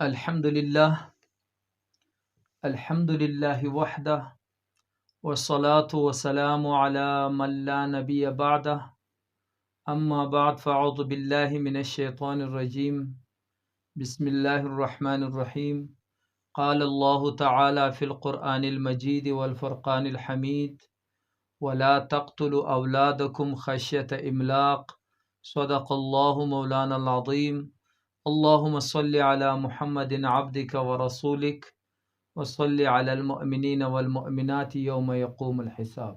الحمد للہ وحدہ والصلاة والسلام على من لا نبی بعدہ اما بعد فاعوذ باللہ من الشیطان الرجیم بسم اللہ الرحمن الرحیم قال اللہ تعالی فی القرآن المجید والفرقان الحمید ولا تقتلوا اولادکم خشیۃ املاق صدق اللہ مولانا العظیم اللہم صل علی محمد عبدک ورسولک وصل علی المؤمنین والمؤمنات یوم یقوم الحساب۔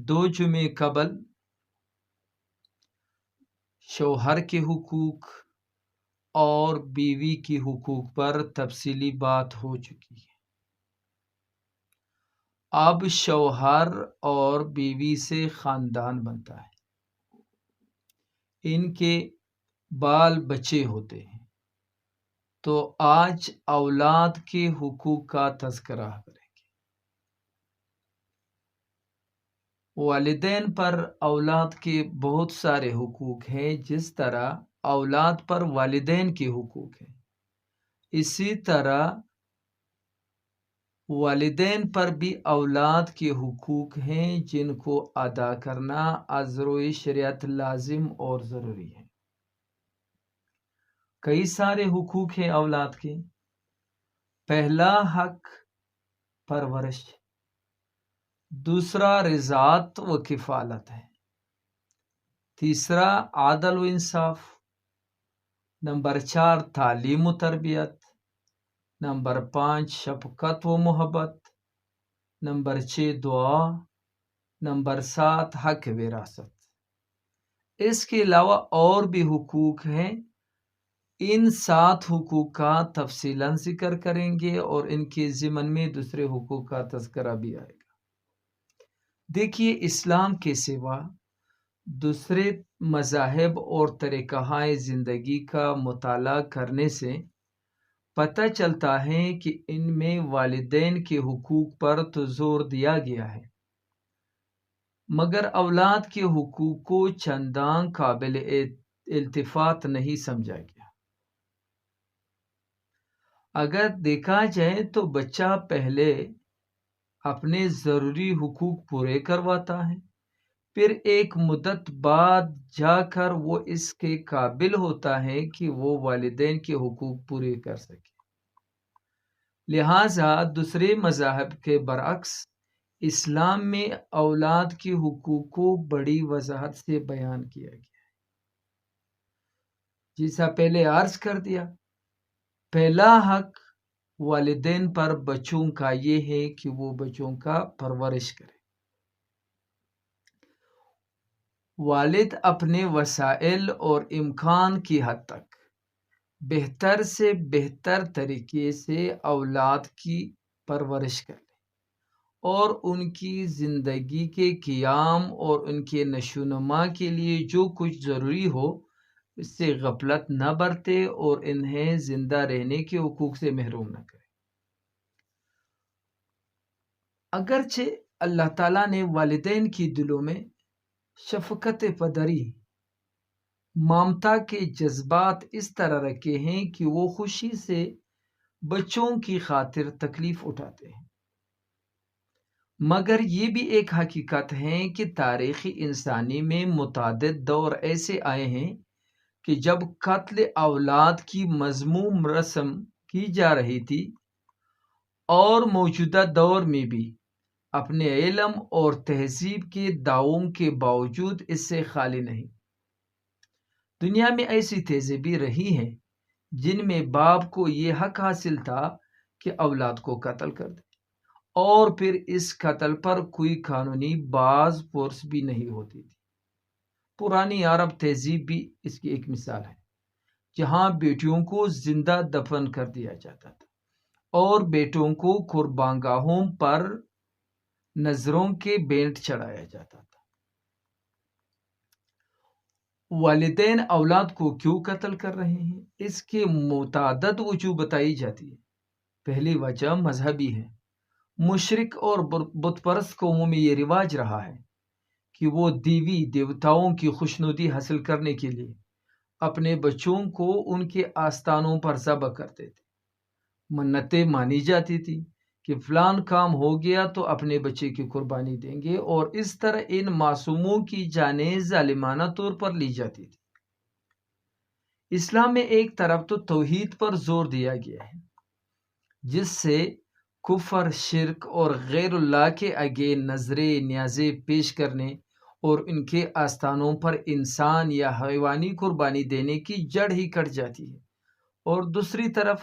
2 جمعے قبل شوہر کے حقوق اور بیوی کے حقوق پر تفصیلی بات ہو چکی ہے۔ اب شوہر اور بیوی سے خاندان بنتا ہے، ان کے بال بچے ہوتے ہیں، تو آج اولاد کے حقوق کا تذکرہ کریں گے۔ والدین پر اولاد کے بہت سارے حقوق ہیں، جس طرح اولاد پر والدین کے حقوق ہیں، اسی طرح والدین پر بھی اولاد کے حقوق ہیں جن کو ادا کرنا ازروی شریعت لازم اور ضروری ہے۔ کئی سارے حقوق ہیں اولاد کے۔ پہلا حق پرورش، دوسرا رضاعت و کفالت ہے، تیسرا عدل و انصاف، نمبر 4 تعلیم و تربیت، نمبر 5 شفقت و محبت، نمبر 6 دعا، نمبر 7 حق وراثت۔ اس کے علاوہ اور بھی حقوق ہیں، ان 7 حقوق کا تفصیلاً ذکر کریں گے اور ان کے ضمن میں دوسرے حقوق کا تذکرہ بھی آئے گا۔ دیکھیے، اسلام کے سوا دوسرے مذاہب اور طریقہ زندگی کا مطالعہ کرنے سے پتہ چلتا ہے کہ ان میں والدین کے حقوق پر تو زور دیا گیا ہے، مگر اولاد کے حقوق کو چندان قابل التفات نہیں سمجھا گیا۔ اگر دیکھا جائے تو بچہ پہلے اپنے ضروری حقوق پورے کرواتا ہے، پھر ایک مدت بعد جا کر وہ اس کے قابل ہوتا ہے کہ وہ والدین کے حقوق پورے کر سکے۔ لہٰذا دوسرے مذاہب کے برعکس اسلام میں اولاد کے حقوق کو بڑی وضاحت سے بیان کیا گیا ہے۔ جیسا پہلے عرض کر دیا، پہلا حق والدین پر بچوں کا یہ ہے کہ وہ بچوں کا پرورش کرے۔ والد اپنے وسائل اور امکان کی حد تک بہتر سے بہتر طریقے سے اولاد کی پرورش کرے اور ان کی زندگی کے قیام اور ان کے نشوونما کے لیے جو کچھ ضروری ہو اس سے غفلت نہ برتے اور انہیں زندہ رہنے کے حقوق سے محروم نہ کرے۔ اگرچہ اللہ تعالیٰ نے والدین کی دلوں میں شفقت پدری، ممتا کے جذبات اس طرح رکھے ہیں کہ وہ خوشی سے بچوں کی خاطر تکلیف اٹھاتے ہیں، مگر یہ بھی ایک حقیقت ہے کہ تاریخ انسانی میں متعدد دور ایسے آئے ہیں کہ جب قتل اولاد کی مذموم رسم کی جا رہی تھی، اور موجودہ دور میں بھی اپنے علم اور تہذیب کے دعووں کے باوجود اس سے خالی نہیں۔ دنیا میں ایسی تہذیبیں رہی ہیں جن میں باپ کو یہ حق حاصل تھا کہ اولاد کو قتل کر دے، اور پھر اس قتل پر کوئی قانونی باز پرس بھی نہیں ہوتی تھی۔ پرانی عرب تہذیب بھی اس کی ایک مثال ہے، جہاں بیٹیوں کو زندہ دفن کر دیا جاتا تھا اور بیٹوں کو قربانگاہوں پر نظروں کے بینٹ چڑھایا جاتا تھا۔ والدین اولاد کو کیوں قتل کر رہے ہیں؟ اس کے متعدد وجوہ بتائی جاتی ہے۔ پہلی وجہ مذہبی ہے۔ مشرک اور بت پرست قوموں میں یہ رواج رہا ہے کہ وہ دیوی دیوتاؤں کی خوشنودی حاصل کرنے کے لیے اپنے بچوں کو ان کے آستانوں پر ذبح کرتے تھے۔ منتیں مانی جاتی تھی کہ فلان کام ہو گیا تو اپنے بچے کی قربانی دیں گے، اور اس طرح ان معصوموں کی جانیں ظالمانہ طور پر لی جاتی تھی۔ اسلام میں ایک طرف تو توحید پر زور دیا گیا ہے، جس سے کفر، شرک اور غیر اللہ کے آگے نظریں نیازیں پیش کرنے اور ان کے آستانوں پر انسان یا حیوانی قربانی دینے کی جڑ ہی کٹ جاتی ہے، اور دوسری طرف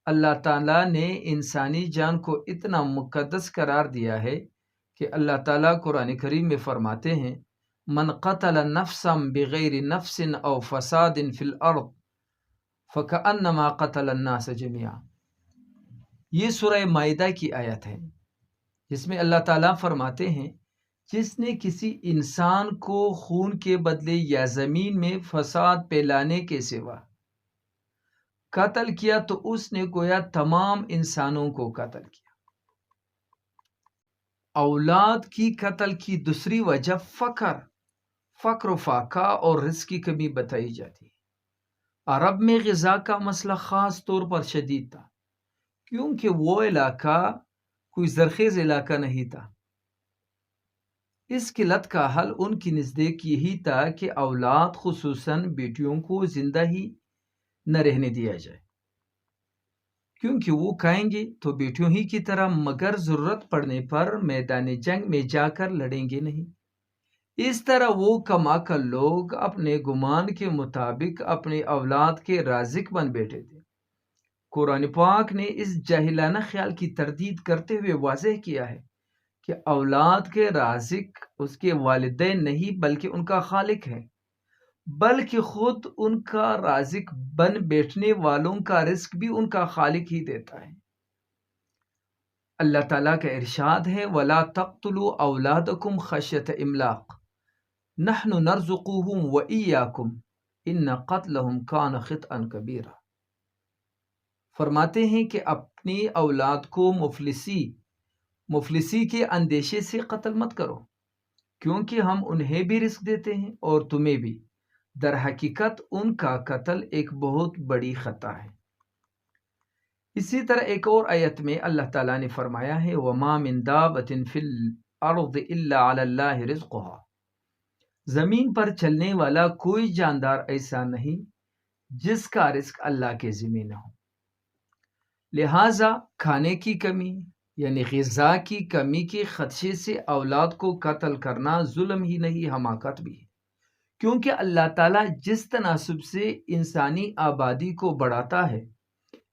اللہ تعالیٰ نے انسانی جان کو اتنا مقدس قرار دیا ہے کہ اللہ تعالیٰ قرآن کریم میں فرماتے ہیں، من قتل نفسا بغیر نفس او فساد فی الارض فکأنما قتل الناس جميعا۔ یہ سورہ مائدہ کی آیت ہے، جس میں اللہ تعالیٰ فرماتے ہیں، جس نے کسی انسان کو خون کے بدلے یا زمین میں فساد پھیلانے کے سوا قتل کیا تو اس نے گویا تمام انسانوں کو قتل کیا۔ اولاد کی قتل کی دوسری وجہ فقر و فاقہ اور رزق کی کمی بتائی جاتی ہے۔ عرب میں غذا کا مسئلہ خاص طور پر شدید تھا، کیونکہ وہ علاقہ کوئی زرخیز علاقہ نہیں تھا۔ اس قلت کا حل ان کی نزدیک یہی تھا کہ اولاد خصوصاً بیٹیوں کو زندہ ہی نہ رہنے دیا جائے، کیونکہ وہ کھائیں گے تو بیٹیوں ہی کی طرح، مگر ضرورت پڑنے پر میدان جنگ میں جا کر لڑیں گے نہیں۔ اس طرح وہ کما کر لوگ اپنے گمان کے مطابق اپنے اولاد کے رازق بن بیٹھے تھے۔ قرآن پاک نے اس جاہلانہ خیال کی تردید کرتے ہوئے واضح کیا ہے کہ اولاد کے رازق اس کے والدین نہیں بلکہ ان کا خالق ہے، بلکہ خود ان کا رازق بن بیٹھنے والوں کا رزق بھی ان کا خالق ہی دیتا ہے۔ اللہ تعالیٰ کا ارشاد ہے، وَلَا تَقْتُلُوا أَوْلَادَكُمْ خَشْيَةَ إِمْلَاقٍ نَحْنُ نَرْزُقُهُمْ وَإِيَّاكُمْ إِنَّ قَتْلَهُمْ كَانَ خِطْئًا كَبِيرًا۔ فرماتے ہیں کہ اپنی اولاد کو مفلسی کے اندیشے سے قتل مت کرو، کیونکہ ہم انہیں بھی رزق دیتے ہیں اور تمہیں بھی، در حقیقت ان کا قتل ایک بہت بڑی خطا ہے۔ اسی طرح ایک اور آیت میں اللہ تعالیٰ نے فرمایا ہے، وَمَا مِن دَابَّةٍ فِي الْأَرْضِ إِلَّا عَلَى اللَّهِ رِزْقُهَا۔ زمین پر چلنے والا کوئی جاندار ایسا نہیں جس کا رزق اللہ کے ذمہ نہ ہو۔ لہٰذا کھانے کی کمی یعنی غذا کی کمی کے خدشے سے اولاد کو قتل کرنا ظلم ہی نہیں، حماقت بھی ہے، کیونکہ اللہ تعالیٰ جس تناسب سے انسانی آبادی کو بڑھاتا ہے،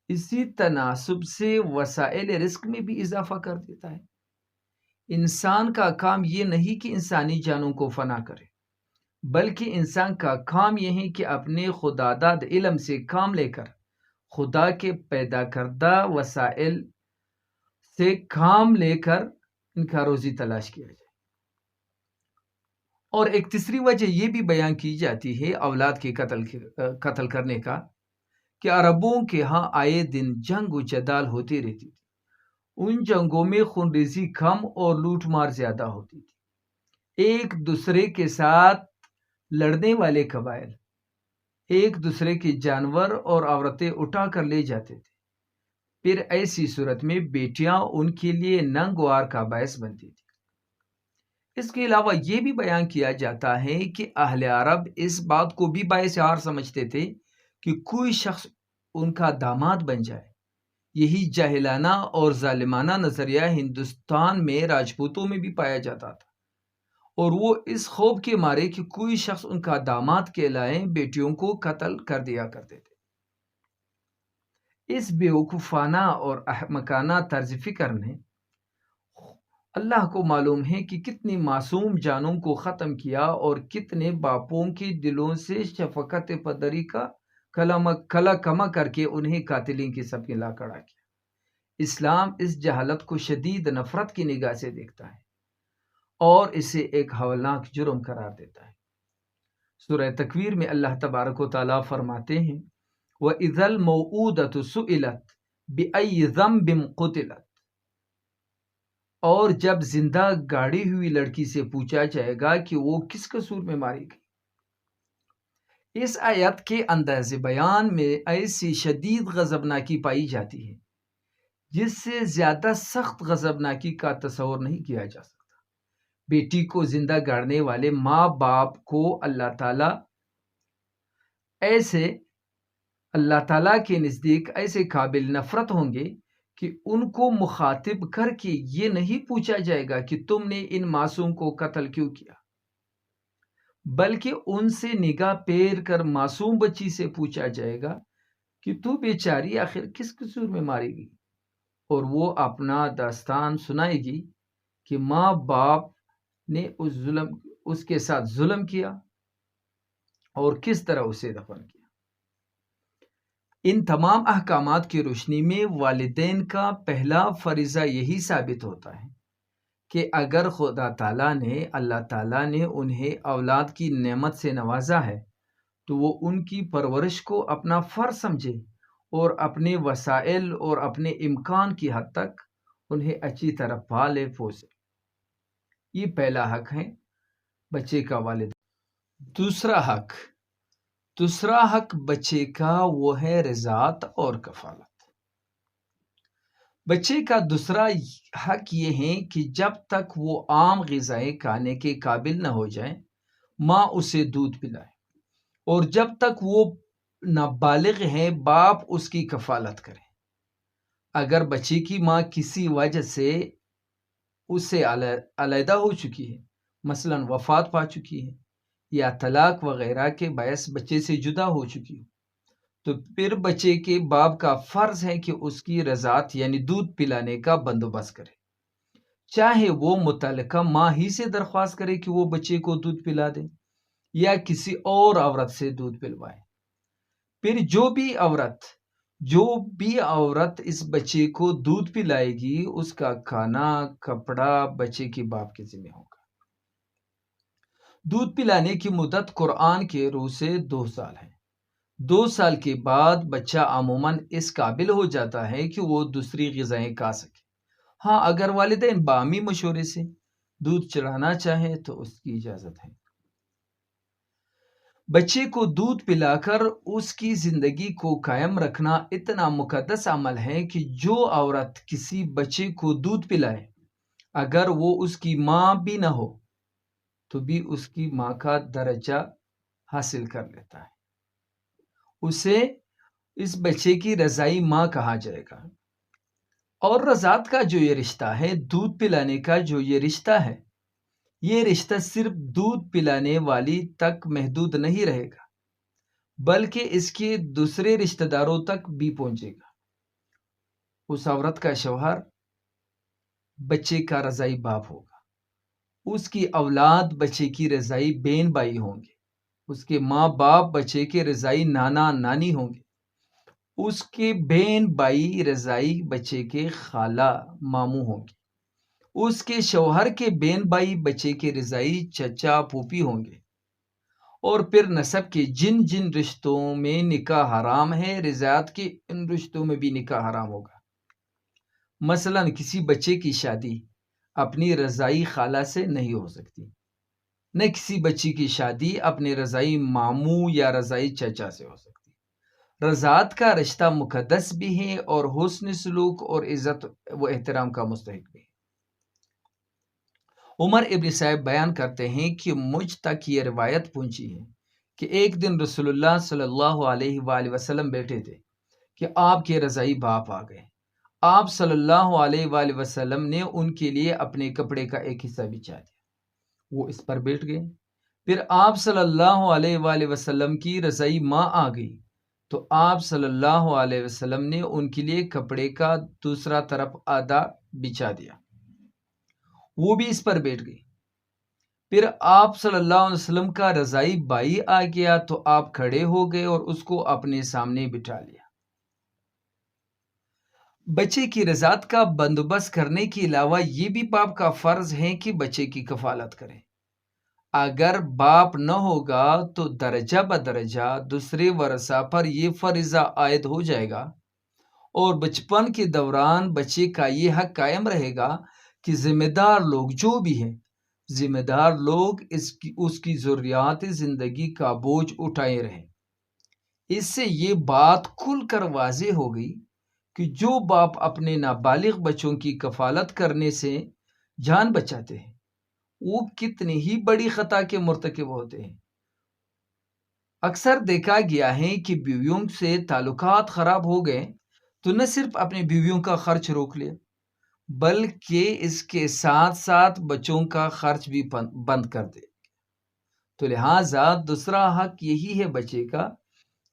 اسی تناسب سے وسائل رزق میں بھی اضافہ کر دیتا ہے۔ انسان کا کام یہ نہیں کہ انسانی جانوں کو فنا کرے، بلکہ انسان کا کام یہ ہے کہ اپنے خداداد علم سے کام لے کر خدا کے پیدا کردہ وسائل سے کام لے کر ان کا روزی تلاش کیا جائے۔ اور ایک تیسری وجہ یہ بھی بیان کی جاتی ہے اولاد کے قتل کرنے کا، کہ عربوں کے ہاں آئے دن جنگ و جدال ہوتی رہتی تھی۔ ان جنگوں میں خونریزی کم اور لوٹ مار زیادہ ہوتی تھی۔ ایک دوسرے کے ساتھ لڑنے والے قبائل ایک دوسرے کے جانور اور عورتیں اٹھا کر لے جاتے تھے، پھر ایسی صورت میں بیٹیاں ان کے لیے ننگوار کا باعث بنتی تھی۔ اس کے علاوہ یہ بھی بیان کیا جاتا ہے کہ اہل عرب اس بات کو بھی باعث عار سمجھتے تھے کہ کوئی شخص ان کا داماد بن جائے۔ یہی جاہلانہ اور ظالمانہ نظریہ ہندوستان میں راجپوتوں میں بھی پایا جاتا تھا، اور وہ اس خوف کے مارے کہ کوئی شخص ان کا داماد کہلائے بیٹیوں کو قتل کر دیا کرتے تھے۔ اس بیوقوفانہ اور احمقانہ طرز فکر نے اللہ کو معلوم ہے کہ کتنی معصوم جانوں کو ختم کیا اور کتنے باپوں کے دلوں سے شفقت پدری کا کلا کما کر کے انہیں قاتلین کی صف میں لا کھڑا کیا۔ اسلام اس جہالت کو شدید نفرت کی نگاہ سے دیکھتا ہے اور اسے ایک ہولناک جرم قرار دیتا ہے۔ سورہ تکویر میں اللہ تبارک و تعالیٰ فرماتے ہیں، وَإِذَا الْمَوْءُودَةُ سُئِلَتْ بِأَيِّ ذَنبٍ قُتِلَتْ۔ اور جب زندہ گاڑی ہوئی لڑکی سے پوچھا جائے گا کہ وہ کس قصور میں ماری گئی۔ اس آیت کے انداز بیان میں ایسی شدید غضبناکی پائی جاتی ہے جس سے زیادہ سخت غضبناکی کا تصور نہیں کیا جا سکتا۔ بیٹی کو زندہ گاڑنے والے ماں باپ کو اللہ تعالیٰ کے نزدیک ایسے قابل نفرت ہوں گے کہ ان کو مخاطب کر کے یہ نہیں پوچھا جائے گا کہ تم نے ان معصوم کو قتل کیوں کیا، بلکہ ان سے نگاہ پھیر کر معصوم بچی سے پوچھا جائے گا کہ تو بیچاری آخر کس قصور میں ماری گئی، اور وہ اپنا داستان سنائے گی کہ ماں باپ نے اس کے ساتھ ظلم کیا اور کس طرح اسے دفن کیا۔ ان تمام احکامات کی روشنی میں والدین کا پہلا فریضہ یہی ثابت ہوتا ہے کہ اگر اللہ تعالیٰ نے انہیں اولاد کی نعمت سے نوازا ہے تو وہ ان کی پرورش کو اپنا فرض سمجھے اور اپنے وسائل اور اپنے امکان کی حد تک انہیں اچھی طرح پالے پوسے۔ یہ پہلا حق ہے بچے کا والدین۔ دوسرا حق بچے کا وہ ہے رضاعت اور کفالت۔ بچے کا دوسرا حق یہ ہے کہ جب تک وہ عام غذائیں کھانے کے قابل نہ ہو جائے ماں اسے دودھ پلائے، اور جب تک وہ نابالغ ہے باپ اس کی کفالت کرے۔ اگر بچے کی ماں کسی وجہ سے اس سے علیحدہ ہو چکی ہے، مثلا وفات پا چکی ہے یا طلاق وغیرہ کے باعث بچے سے جدا ہو چکی ہو، تو پھر بچے کے باپ کا فرض ہے کہ اس کی رضاعت یعنی دودھ پلانے کا بندوبست کرے، چاہے وہ متعلقہ ماں ہی سے درخواست کرے کہ وہ بچے کو دودھ پلا دے یا کسی اور عورت سے دودھ پلوائے۔ پھر جو بھی عورت اس بچے کو دودھ پلائے گی اس کا کھانا کپڑا بچے کے باپ کے ذمہ ہوگا۔ دودھ پلانے کی مدت قرآن کے روح سے 2 سال ہے۔ 2 سال کے بعد بچہ عموماً اس قابل ہو جاتا ہے کہ وہ دوسری غذائیں کھا سکے۔ ہاں، اگر والدین باہمی مشورے سے دودھ چڑھانا چاہیں تو اس کی اجازت ہے۔ بچے کو دودھ پلا کر اس کی زندگی کو قائم رکھنا اتنا مقدس عمل ہے کہ جو عورت کسی بچے کو دودھ پلائے اگر وہ اس کی ماں بھی نہ ہو تو بھی اس کی ماں کا درجہ حاصل کر لیتا ہے، اسے اس بچے کی رضائی ماں کہا جائے گا۔ اور رضاعت کا جو یہ رشتہ ہے، دودھ پلانے کا جو یہ رشتہ ہے، یہ رشتہ صرف دودھ پلانے والی تک محدود نہیں رہے گا بلکہ اس کے دوسرے رشتہ داروں تک بھی پہنچے گا۔ اس عورت کا شوہر بچے کا رضائی باپ ہوگا، اس کی اولاد بچے کی رضائی بہن بھائی ہوں گے، اس کے ماں باپ بچے کے رضائی نانا نانی ہوں گے، اس کے بہن بھائی رضائی بچے کے خالہ ماموں ہوں گے، اس کے شوہر کے بہن بھائی بچے کے رضائی چچا پھوپھی ہوں گے، اور پھر نسب کے جن جن رشتوں میں نکاح حرام ہے رضاعت کے ان رشتوں میں بھی نکاح حرام ہوگا۔ مثلا کسی بچے کی شادی اپنی رضائی خالہ سے نہیں ہو سکتی، نہ کسی بچی کی شادی اپنے رضائی ماموں یا رضائی چچا سے ہو سکتی۔ رضاعت کا رشتہ مقدس بھی ہے اور حسن سلوک اور عزت و احترام کا مستحق بھی ہے۔ عمر ابن صاحب بیان کرتے ہیں کہ مجھ تک یہ روایت پہنچی ہے کہ ایک دن رسول اللہ صلی اللہ علیہ وآلہ وسلم بیٹھے تھے کہ آپ کے رضائی باپ آ گئے۔ آپ صلی اللہ علیہ وآلہ وسلم نے ان کے لیے اپنے کپڑے کا ایک حصہ بچھا دیا، وہ اس پر بیٹھ گئے۔ پھر آپ صلی اللہ علیہ وآلہ وسلم کی رضائی ماں آ گئی تو آپ صلی اللہ علیہ وسلم نے ان کے لیے کپڑے کا دوسرا طرف آدھا بچھا دیا، وہ بھی اس پر بیٹھ گئی۔ پھر آپ صلی اللہ علیہ وسلم کا رضائی بھائی آ گیا تو آپ کھڑے ہو گئے اور اس کو اپنے سامنے بٹھا لیا۔ بچے کی رضاعت کا بندوبست کرنے کے علاوہ یہ بھی باپ کا فرض ہے کہ بچے کی کفالت کرے۔ اگر باپ نہ ہوگا تو درجہ بدرجہ دوسرے ورثہ پر یہ فریضہ عائد ہو جائے گا، اور بچپن کے دوران بچے کا یہ حق قائم رہے گا کہ ذمہ دار لوگ جو بھی ہیں ذمہ دار لوگ اس کی ضروریات زندگی کا بوجھ اٹھائے رہے۔ اس سے یہ بات کھل کر واضح ہو گئی کہ جو باپ اپنے نابالغ بچوں کی کفالت کرنے سے جان بچاتے ہیں وہ کتنی ہی بڑی خطا کے مرتکب ہوتے ہیں۔ اکثر دیکھا گیا ہے کہ بیویوں سے تعلقات خراب ہو گئے تو نہ صرف اپنی بیویوں کا خرچ روک لیا بلکہ اس کے ساتھ ساتھ بچوں کا خرچ بھی بند کر دے۔ تو لہٰذا دوسرا حق یہی ہے بچے کا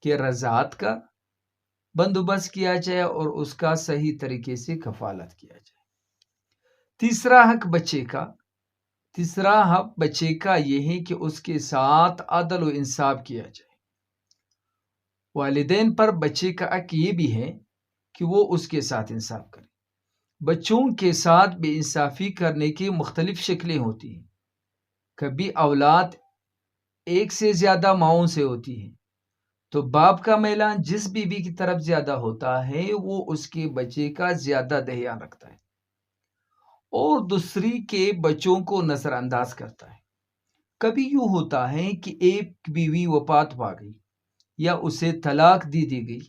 کہ رضاعت کا بندوبست کیا جائے اور اس کا صحیح طریقے سے کفالت کیا جائے۔ تیسرا حق بچے کا یہ ہے کہ اس کے ساتھ عدل و انصاف کیا جائے۔ والدین پر بچے کا حق یہ بھی ہے کہ وہ اس کے ساتھ انصاف کرے۔ بچوں کے ساتھ بے انصافی کرنے کی مختلف شکلیں ہوتی ہیں۔ کبھی اولاد ایک سے زیادہ ماؤں سے ہوتی ہے تو باپ کا میلان جس بیوی کی طرف زیادہ ہوتا ہے وہ اس کے بچے کا زیادہ دھیان رکھتا ہے اور دوسری کے بچوں کو نظر انداز کرتا ہے۔ کبھی یوں ہوتا ہے کہ ایک بیوی وفات پا گئی یا اسے طلاق دی گئی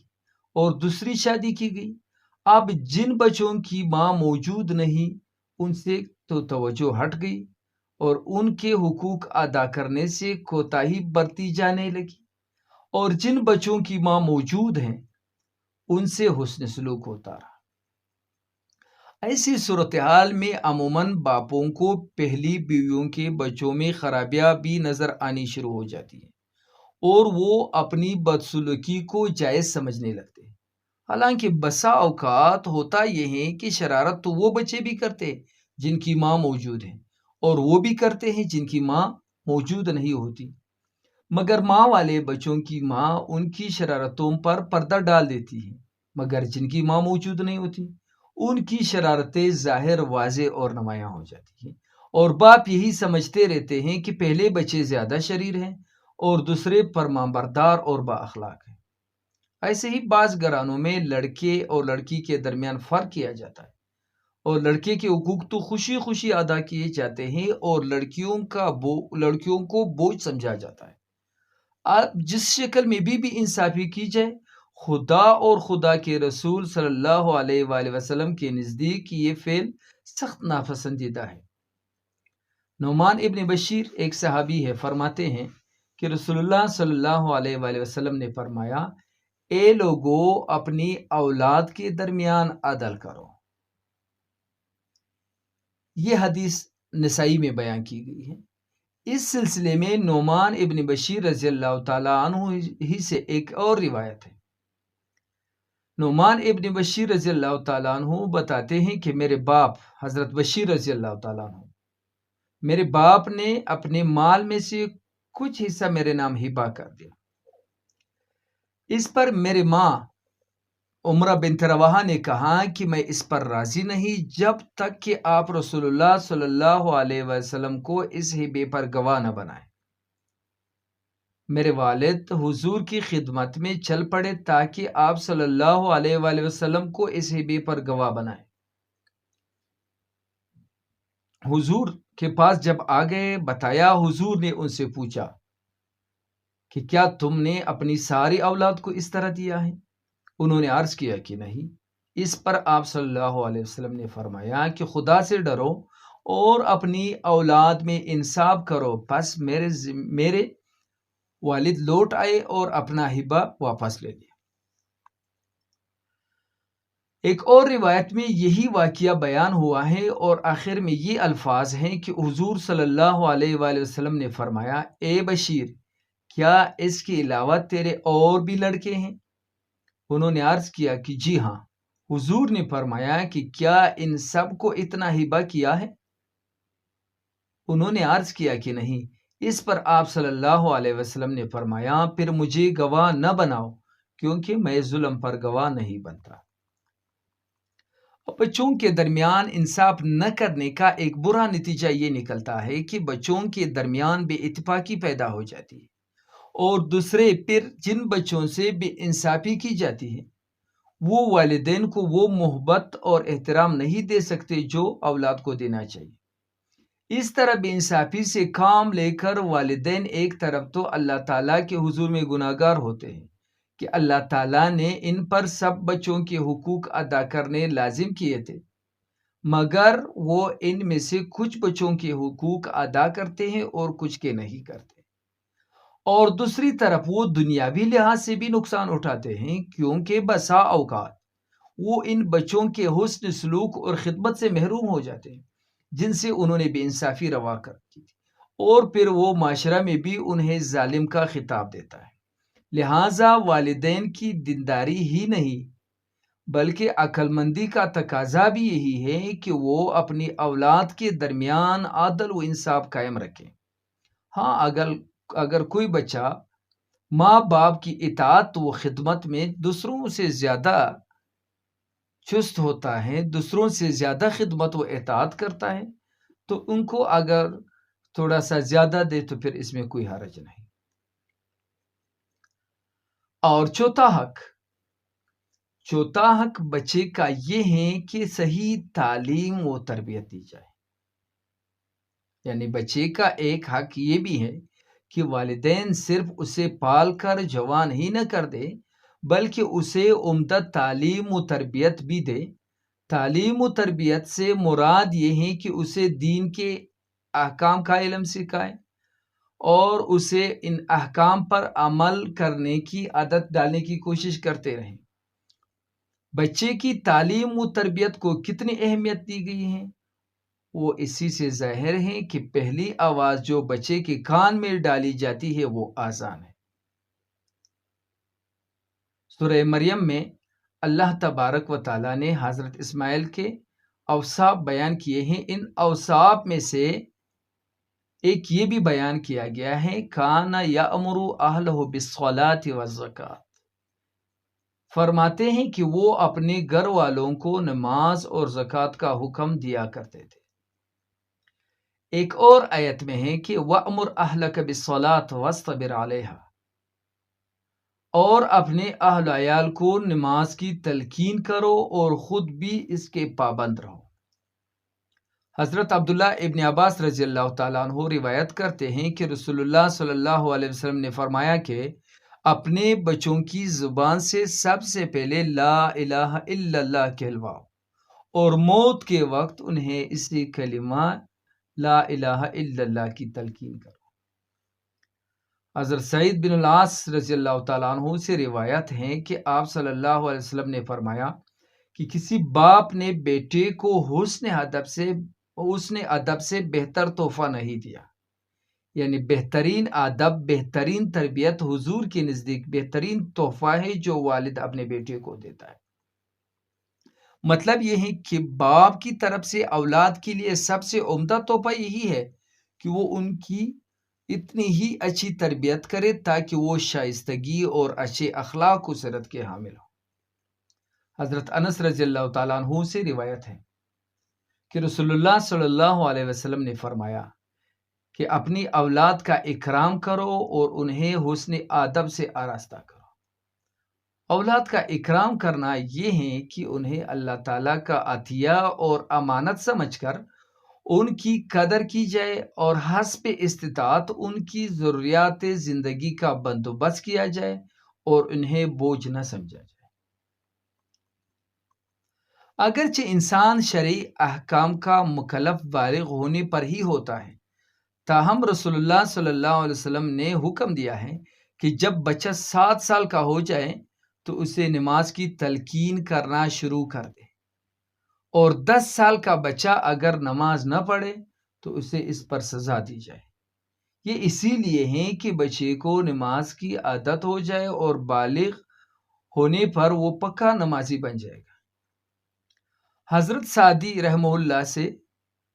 اور دوسری شادی کی گئی۔ اب جن بچوں کی ماں موجود نہیں ان سے تو توجہ ہٹ گئی اور ان کے حقوق ادا کرنے سے کوتاہی برتی جانے لگی، اور جن بچوں کی ماں موجود ہیں ان سے حسن سلوک ہوتا رہا۔ ایسی صورتحال میں عموماً باپوں کو پہلی بیویوں کے بچوں میں خرابیاں بھی نظر آنی شروع ہو جاتی ہیں اور وہ اپنی بدسلوکی کو جائز سمجھنے لگتے ہیں۔ حالانکہ بسا اوقات ہوتا یہ ہے کہ شرارت تو وہ بچے بھی کرتے ہیں جن کی ماں موجود ہیں اور وہ بھی کرتے ہیں جن کی ماں موجود نہیں ہوتی، مگر ماں والے بچوں کی ماں ان کی شرارتوں پر پردہ ڈال دیتی ہے، مگر جن کی ماں موجود نہیں ہوتی ان کی شرارتیں ظاہر واضح اور نمایاں ہو جاتی ہیں، اور باپ یہی سمجھتے رہتے ہیں کہ پہلے بچے زیادہ شریر ہیں اور دوسرے فرمانبردار اور با اخلاق ہیں۔ ایسے ہی بعض گھرانوں میں لڑکے اور لڑکی کے درمیان فرق کیا جاتا ہے اور لڑکے کے حقوق تو خوشی خوشی ادا کیے جاتے ہیں اور لڑکیوں کو بوجھ سمجھا جاتا ہے۔ اب جس شکل میں بھی انصافی کی جائے، خدا اور خدا کے رسول صلی اللہ علیہ وآلہ وسلم کے نزدیک یہ فعل سخت ناپسندیدہ ہے۔ نعمان ابن بشیر ایک صحابی ہے، فرماتے ہیں کہ رسول اللہ صلی اللہ علیہ وآلہ وسلم نے فرمایا، اے لوگو اپنی اولاد کے درمیان عدل کرو۔ یہ حدیث نسائی میں بیان کی گئی ہے۔ اس سلسلے میں نعمان ابن بشیر رضی اللہ تعالیٰ عنہ ہی سے ایک اور روایت ہے۔ نعمان ابن بشیر رضی اللہ تعالیٰ عنہ بتاتے ہیں کہ میرے باپ حضرت بشیر رضی اللہ تعالیٰ عنہ میرے باپ نے اپنے مال میں سے کچھ حصہ میرے نام ہبہ کر دیا۔ اس پر میرے ماں عمرہ بنت رواحہ نے کہا کہ میں اس پر راضی نہیں جب تک کہ آپ رسول اللہ صلی اللہ علیہ وسلم کو اس ہبے پر گواہ نہ بنائیں۔ میرے والد حضور کی خدمت میں چل پڑے تاکہ آپ صلی اللہ علیہ وآلہ وسلم کو اس ہبے پر گواہ بنائیں۔ حضور کے پاس جب آ گئے بتایا، حضور نے ان سے پوچھا کہ کیا تم نے اپنی ساری اولاد کو اس طرح دیا ہے؟ انہوں نے عرض کیا کہ نہیں۔ اس پر آپ صلی اللہ علیہ وسلم نے فرمایا کہ خدا سے ڈرو اور اپنی اولاد میں انصاف کرو۔ پس میرے والد لوٹ آئے اور اپنا ہبہ واپس لے لیا۔ ایک اور روایت میں یہی واقعہ بیان ہوا ہے اور آخر میں یہ الفاظ ہیں کہ حضور صلی اللہ علیہ وآلہ وسلم نے فرمایا، اے بشیر، کیا اس کے علاوہ تیرے اور بھی لڑکے ہیں؟ انہوں نے عرض کیا کہ جی ہاں۔ حضور نے فرمایا کہ کیا ان سب کو اتنا ہبہ کیا ہے؟ انہوں نے عرض کیا کہ نہیں۔ اس پر آپ صلی اللہ علیہ وسلم نے فرمایا، پھر مجھے گواہ نہ بناؤ کیونکہ میں ظلم پر گواہ نہیں بنتا۔ بچوں کے درمیان انصاف نہ کرنے کا ایک برا نتیجہ یہ نکلتا ہے کہ بچوں کے درمیان بے اتفاقی پیدا ہو جاتی ہے اور دوسرے پھر جن بچوں سے بے انصافی کی جاتی ہے وہ والدین کو وہ محبت اور احترام نہیں دے سکتے جو اولاد کو دینا چاہیے۔ اس طرح بے انصافی سے کام لے کر والدین ایک طرف تو اللہ تعالیٰ کے حضور میں گناہگار ہوتے ہیں کہ اللہ تعالیٰ نے ان پر سب بچوں کے حقوق ادا کرنے لازم کیے تھے، مگر وہ ان میں سے کچھ بچوں کے حقوق ادا کرتے ہیں اور کچھ کے نہیں کرتے، اور دوسری طرف وہ دنیاوی لحاظ سے بھی نقصان اٹھاتے ہیں کیونکہ بسا اوقات وہ ان بچوں کے حسن سلوک اور خدمت سے محروم ہو جاتے ہیں جن سے انہوں نے بے انصافی روا کر کی تھی، اور پھر وہ معاشرہ میں بھی انہیں ظالم کا خطاب دیتا ہے۔ لہٰذا والدین کی دینداری ہی نہیں بلکہ عقل مندی کا تقاضا بھی یہی ہے کہ وہ اپنی اولاد کے درمیان عدل و انصاف قائم رکھیں۔ ہاں، اگر کوئی بچہ ماں باپ کی اطاعت و خدمت میں دوسروں سے زیادہ چست ہوتا ہے، دوسروں سے زیادہ خدمت و اطاعت کرتا ہے، تو ان کو اگر تھوڑا سا زیادہ دے تو پھر اس میں کوئی حرج نہیں۔ اور چوتھا حق بچے کا یہ ہے کہ صحیح تعلیم و تربیت دی جائے، یعنی بچے کا ایک حق یہ بھی ہے کہ والدین صرف اسے پال کر جوان ہی نہ کر دے بلکہ اسے عمدہ تعلیم و تربیت بھی دے۔ تعلیم و تربیت سے مراد یہ ہے کہ اسے دین کے احکام کا علم سکھائے اور اسے ان احکام پر عمل کرنے کی عادت ڈالنے کی کوشش کرتے رہیں۔ بچے کی تعلیم و تربیت کو کتنی اہمیت دی گئی ہے وہ اسی سے ظاہر ہے کہ پہلی آواز جو بچے کے کان میں ڈالی جاتی ہے وہ آذان ہے۔ سورہ مریم میں اللہ تبارک و تعالیٰ نے حضرت اسماعیل کے اوصاف بیان کیے ہیں۔ ان اوصاف میں سے ایک یہ بھی بیان کیا گیا ہے کان یأمر اہلہ بالصلاۃ والزکوٰۃ، فرماتے ہیں کہ وہ اپنے گھر والوں کو نماز اور زکوٰۃ کا حکم دیا کرتے تھے۔ ایک اور آیت میں ہے کہ وَأْمُرْ أَهْلَكَ بِالصَّلَاةِ وَاصْطَبِرْ عَلَيْهَا، اور اپنے اہل عیال کو نماز کی تلقین کرو اور خود بھی اس کے پابند رہو۔ حضرت عبداللہ ابن عباس رضی اللہ تعالیٰ عنہ روایت کرتے ہیں کہ رسول اللہ صلی اللہ علیہ وسلم نے فرمایا کہ اپنے بچوں کی زبان سے سب سے پہلے لا الہ الا اللہ کہلواؤ اور موت کے وقت انہیں اسی کلمہ لا الہ الا اللہ کی تلقین کرو۔ حضرت سعید بن العاص رضی اللہ تعالیٰ عنہ سے روایت ہے کہ آپ صلی اللہ علیہ وسلم نے فرمایا کہ کسی باپ نے بیٹے کو حسن ادب سے بہتر تحفہ نہیں دیا، یعنی بہترین ادب، بہترین تربیت حضور کے نزدیک بہترین تحفہ ہے جو والد اپنے بیٹے کو دیتا ہے۔ مطلب یہ ہے کہ باپ کی طرف سے اولاد کے لیے سب سے عمدہ تحفہ یہی ہے کہ وہ ان کی اتنی ہی اچھی تربیت کرے تاکہ وہ شائستگی اور اچھے اخلاق و سیرت کے حامل ہو۔ حضرت انس رضی اللہ تعالیٰ عنہ سے روایت ہے کہ رسول اللہ صلی اللہ علیہ وسلم نے فرمایا کہ اپنی اولاد کا اکرام کرو اور انہیں حسن ادب سے آراستہ کرو۔ اولاد کا اکرام کرنا یہ ہے کہ انہیں اللہ تعالیٰ کا عطیہ اور امانت سمجھ کر ان کی قدر کی جائے اور حسب استطاعت ان کی ضروریات زندگی کا بندوبست کیا جائے اور انہیں بوجھ نہ سمجھا جائے۔ اگرچہ انسان شرعی احکام کا مکلف بالغ ہونے پر ہی ہوتا ہے، تاہم رسول اللہ صلی اللہ علیہ وسلم نے حکم دیا ہے کہ جب بچہ 7 سال کا ہو جائے تو اسے نماز کی تلقین کرنا شروع کر دے، اور 10 سال کا بچہ اگر نماز نہ پڑھے تو اسے اس پر سزا دی جائے۔ یہ اسی لیے ہے کہ بچے کو نماز کی عادت ہو جائے اور بالغ ہونے پر وہ پکا نمازی بن جائے گا۔ حضرت سعدی رحمہ اللہ سے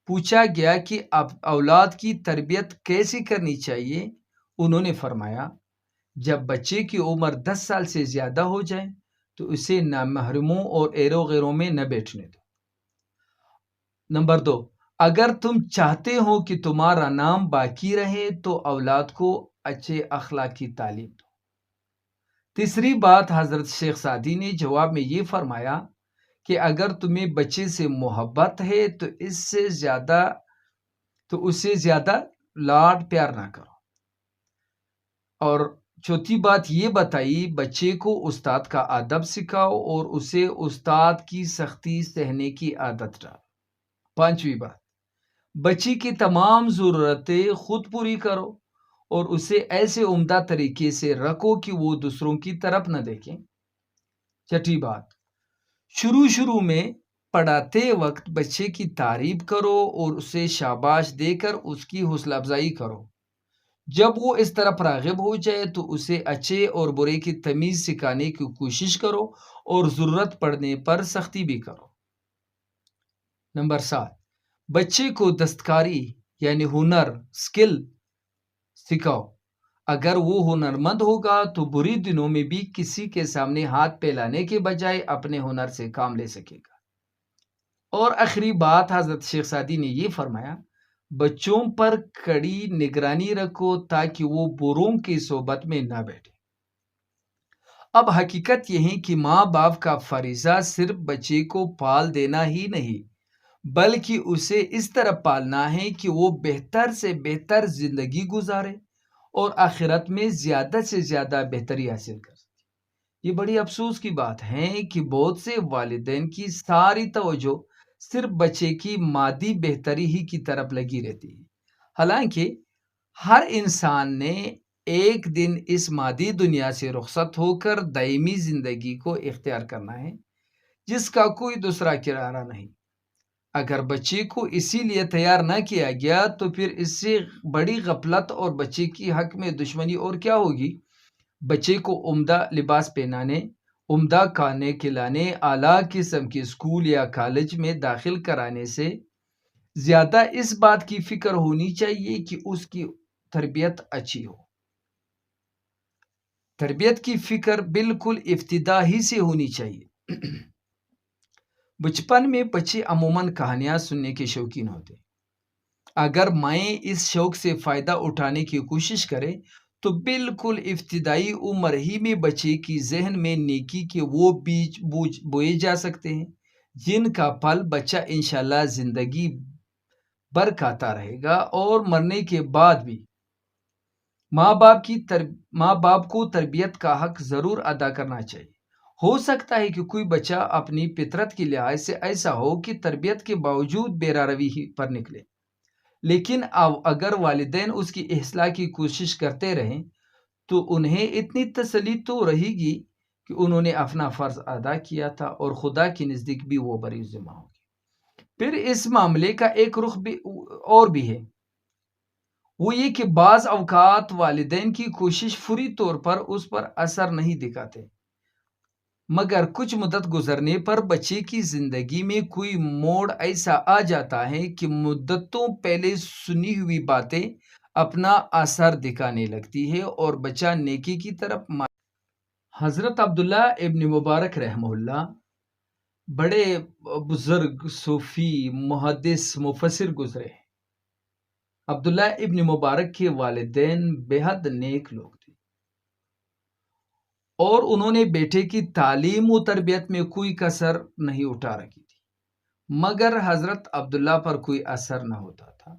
پوچھا گیا کہ اب اولاد کی تربیت کیسے کرنی چاہیے؟ انہوں نے فرمایا جب بچے کی عمر 10 سال سے زیادہ ہو جائے تو اسے نامحرموں اور ایرو غیروں میں نہ بیٹھنے دو۔ نمبر 2، اگر تم چاہتے ہو کہ تمہارا نام باقی رہے تو اولاد کو اچھے اخلاق کی تعلیم دو۔ تیسری بات، حضرت شیخ سعدی نے جواب میں یہ فرمایا کہ اگر تمہیں بچے سے محبت ہے تو اس سے زیادہ تو اسے زیادہ لاڈ پیار نہ کرو۔ اور چوتھی بات یہ بتائی، بچے کو استاد کا ادب سکھاؤ اور اسے استاد کی سختی سہنے کی عادت ڈالو۔ پانچویں بات، بچے کی تمام ضرورتیں خود پوری کرو اور اسے ایسے عمدہ طریقے سے رکھو کہ وہ دوسروں کی طرف نہ دیکھیں۔ چھٹی بات، شروع میں پڑھاتے وقت بچے کی تعریف کرو اور اسے شاباش دے کر اس کی حوصلہ افزائی کرو۔ جب وہ اس طرف راغب ہو جائے تو اسے اچھے اور برے کی تمیز سکھانے کی کوشش کرو اور ضرورت پڑنے پر سختی بھی کرو۔ نمبر 7، بچے کو دستکاری یعنی ہنر سکل سکھاؤ۔ اگر وہ ہنرمند ہوگا تو بری دنوں میں بھی کسی کے سامنے ہاتھ پھیلانے کے بجائے اپنے ہنر سے کام لے سکے گا۔ اور آخری بات، حضرت شیخ سعدی نے یہ فرمایا، بچوں پر کڑی نگرانی رکھو تاکہ وہ بروں کی صحبت میں نہ بیٹھے۔ اب حقیقت یہ ہے کہ ماں باپ کا فریضہ صرف بچے کو پال دینا ہی نہیں، بلکہ اسے اس طرح پالنا ہے کہ وہ بہتر سے بہتر زندگی گزارے اور آخرت میں زیادہ سے زیادہ بہتری حاصل کر سکے۔ یہ بڑی افسوس کی بات ہے کہ بہت سے والدین کی ساری توجہ صرف بچے کی مادی بہتری ہی کی طرف لگی رہتی ہے، حالانکہ ہر انسان نے ایک دن اس مادی دنیا سے رخصت ہو کر دائمی زندگی کو اختیار کرنا ہے، جس کا کوئی دوسرا کرارہ نہیں۔ اگر بچے کو اسی لیے تیار نہ کیا گیا تو پھر اس سے بڑی غفلت اور بچے کی حق میں دشمنی اور کیا ہوگی۔ بچے کو عمدہ لباس پہنانے، عمدہ کھانے کھلانے، اعلیٰ قسم کے اسکول یا کالج میں داخل کرانے سے زیادہ اس بات کی فکر ہونی چاہیے کہ اس کی تربیت اچھی ہو۔ تربیت کی فکر بالکل ابتدا ہی سے ہونی چاہیے۔ بچپن میں بچے عموماً کہانیاں سننے کے شوقین ہوتے ہیں۔ اگر مائیں اس شوق سے فائدہ اٹھانے کی کوشش کرے تو بالکل ابتدائی عمر ہی میں بچے کی ذہن میں نیکی کے وہ بیج بوئے جا سکتے ہیں جن کا پھل بچہ انشاءاللہ زندگی بھر کھاتا رہے گا، اور مرنے کے بعد بھی۔ ماں باپ کو تربیت کا حق ضرور ادا کرنا چاہیے۔ ہو سکتا ہے کہ کوئی بچہ اپنی فطرت کے لحاظ سے ایسا ہو کہ تربیت کے باوجود بے روی پر نکلے، لیکن اگر والدین اس کی اصلاح کی کوشش کرتے رہیں تو انہیں اتنی تسلی تو رہے گی کہ انہوں نے اپنا فرض ادا کیا تھا اور خدا کے نزدیک بھی وہ بری ذمہ ہوگی۔ پھر اس معاملے کا ایک رخ بھی اور بھی ہے، وہ یہ کہ بعض اوقات والدین کی کوشش فوری طور پر اس پر اثر نہیں دکھاتے، مگر کچھ مدت گزرنے پر بچے کی زندگی میں کوئی موڑ ایسا آ جاتا ہے کہ مدتوں پہلے سنی ہوئی باتیں اپنا اثر دکھانے لگتی ہے اور بچہ نیکی کی طرف حضرت عبداللہ ابن مبارک رحمہ اللہ بڑے بزرگ صوفی محدث مفسر گزرے ہیں۔ عبداللہ ابن مبارک کے والدین بے حد نیک لوگ تھے اور انہوں نے بیٹے کی تعلیم و تربیت میں کوئی کسر نہیں اٹھا رکھی تھی، مگر حضرت عبداللہ پر کوئی اثر نہ ہوتا تھا۔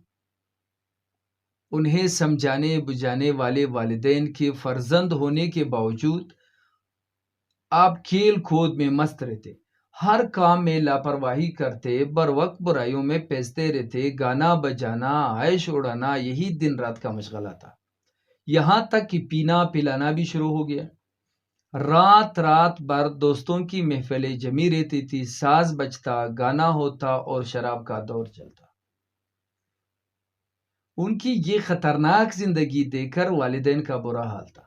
انہیں سمجھانے بجھانے والے والدین کے فرزند ہونے کے باوجود آپ کھیل کود میں مست رہتے، ہر کام میں لاپرواہی کرتے، بر وقت برائیوں میں پیستے رہتے، گانا بجانا عیش اڑانا یہی دن رات کا مشغلہ تھا، یہاں تک کہ پینا پلانا بھی شروع ہو گیا۔ رات بھر دوستوں کی محفلیں جمی رہتی تھی، ساز بجتا، گانا ہوتا اور شراب کا دور چلتا۔ ان کی یہ خطرناک زندگی دیکھ کر والدین کا برا حال تھا،